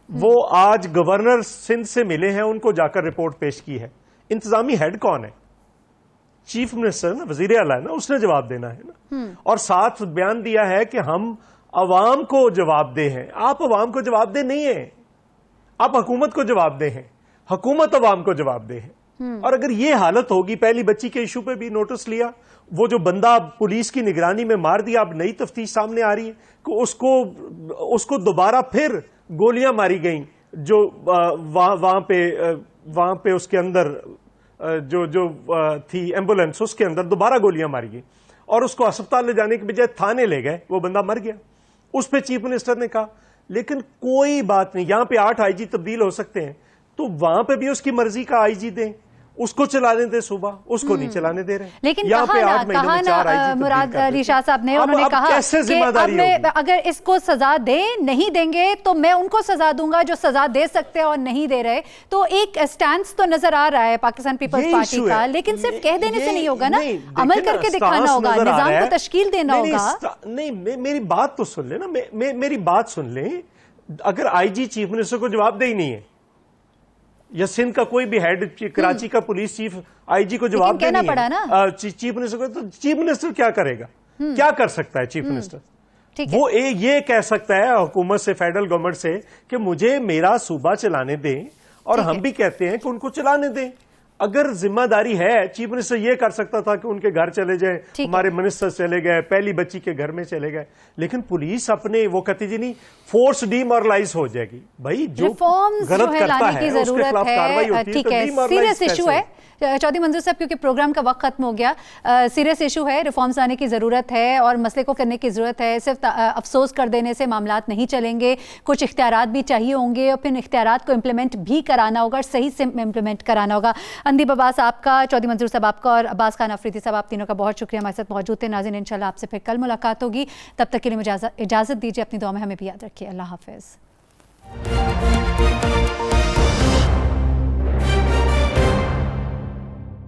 वो आज गवर्नर सिंध से मिले हैं, उनको जाकर रिपोर्ट पेश की है। इंतजामी हेड कौन है? चीफ मिनिस्टर ना, वजीर आला है ना, उसने जवाब देना है ना। और साथ बयान दिया है कि हम अवाम को जवाबदेह हैं। आप अवाम को जवाबदेह नहीं है, आप हुकूमत को जवाबदेह हैं, हुकूमत अवाम को जवाबदेह है। और अगर ये हालत होगी, पहली बच्ची के इशू पे भी नोटिस लिया, वो जो बंदा पुलिस की निगरानी में मार दिया, अब नई तफ्तीश सामने आ रही है कि उसको दोबारा फिर गोलियां मारी गईं, जो वहां पे उसके अंदर जो थी एम्बुलेंस, उसके अंदर दोबारा गोलियां मारी गई, और उसको अस्पताल ले जाने के बजाय थाने ले गए, वो बंदा मर गया। उस पे चीफ मिनिस्टर ने कहा, लेकिन कोई बात नहीं, यहां पे 8 IG तब्दील हो सकते हैं, तो वहां पे भी उसकी मर्जी का IG दें, उसको चलाने दे सूबा, उसको नहीं चलाने दे रहे। लेकिन कहा ना मुराद अली शाह साहब ने, उन्होंने कहा कि अगर इसको सजा नहीं देंगे तो मैं उनको सजा दूंगा जो सजा दे सकते हैं और नहीं दे रहे। तो एक स्टैंड तो नजर आ रहा है पाकिस्तान पीपल्स पार्टी का, लेकिन सिर्फ कह देने से नहीं होगा ना, अमल करके दिखाना होगा, निजाम को तश्कील देना होगा। नहीं, मेरी बात तो सुन ले ना, मेरी बात सुन ले। अगर IG चीफ मिनिस्टर को जवाब दे ही नहीं है, या सिंध का कोई भी हेड, कराची का पुलिस चीफ, आईजी को जवाब कहना देनी पड़ा है ना। चीफ मिनिस्टर को, तो चीफ मिनिस्टर क्या करेगा? क्या कर सकता है चीफ मिनिस्टर? ठीक है। वो ये कह सकता है हुकूमत से, फेडरल गवर्नमेंट से, कि मुझे मेरा सूबा चलाने दें, और हम भी कहते हैं कि उनको चलाने दें। अगर जिम्मेदारी है, चीफ मिनिस्टर ये कर सकता था कि उनके घर चले जाए, हमारे मिनिस्टर चले गए, पहली बच्ची के घर में चले गए, लेकिन पुलिस अपने, वो कहती जी नहीं, फोर्स डीमोरलाइज हो जाएगी। भाई जो गलत करता है उसके खिलाफ कार्रवाई होती है। ठीक है, सीरियस इशू है चौधरी मंजूर साहब, क्योंकि प्रोग्राम का वक्त खत्म हो गया। सीरियस इशू है, रिफॉर्म्स आने की ज़रूरत है और मसले को करने की ज़रूरत है। सिर्फ अफसोस कर देने से मामलात नहीं चलेंगे, कुछ इख्तियारात भी चाहिए होंगे और फिर इख्तियारात को इम्प्लीमेंट भी कराना होगा और सही से इम्प्लीमेंट कराना होगा। अंदीब अब्बास आपका, चौधरी मंजूर साहब आपका और अब्बास खान अफरीदी साहब, आप तीनों का बहुत शुक्रिया हमारे साथ मौजूद थे। नाज़रीन, इंशाल्लाह आपसे फिर कल मुलाकात होगी, तब तक के लिए मुझे इजाज़त दीजिए। अपनी दुआ में हमें भी याद रखिए। अल्लाह हाफ़िज़।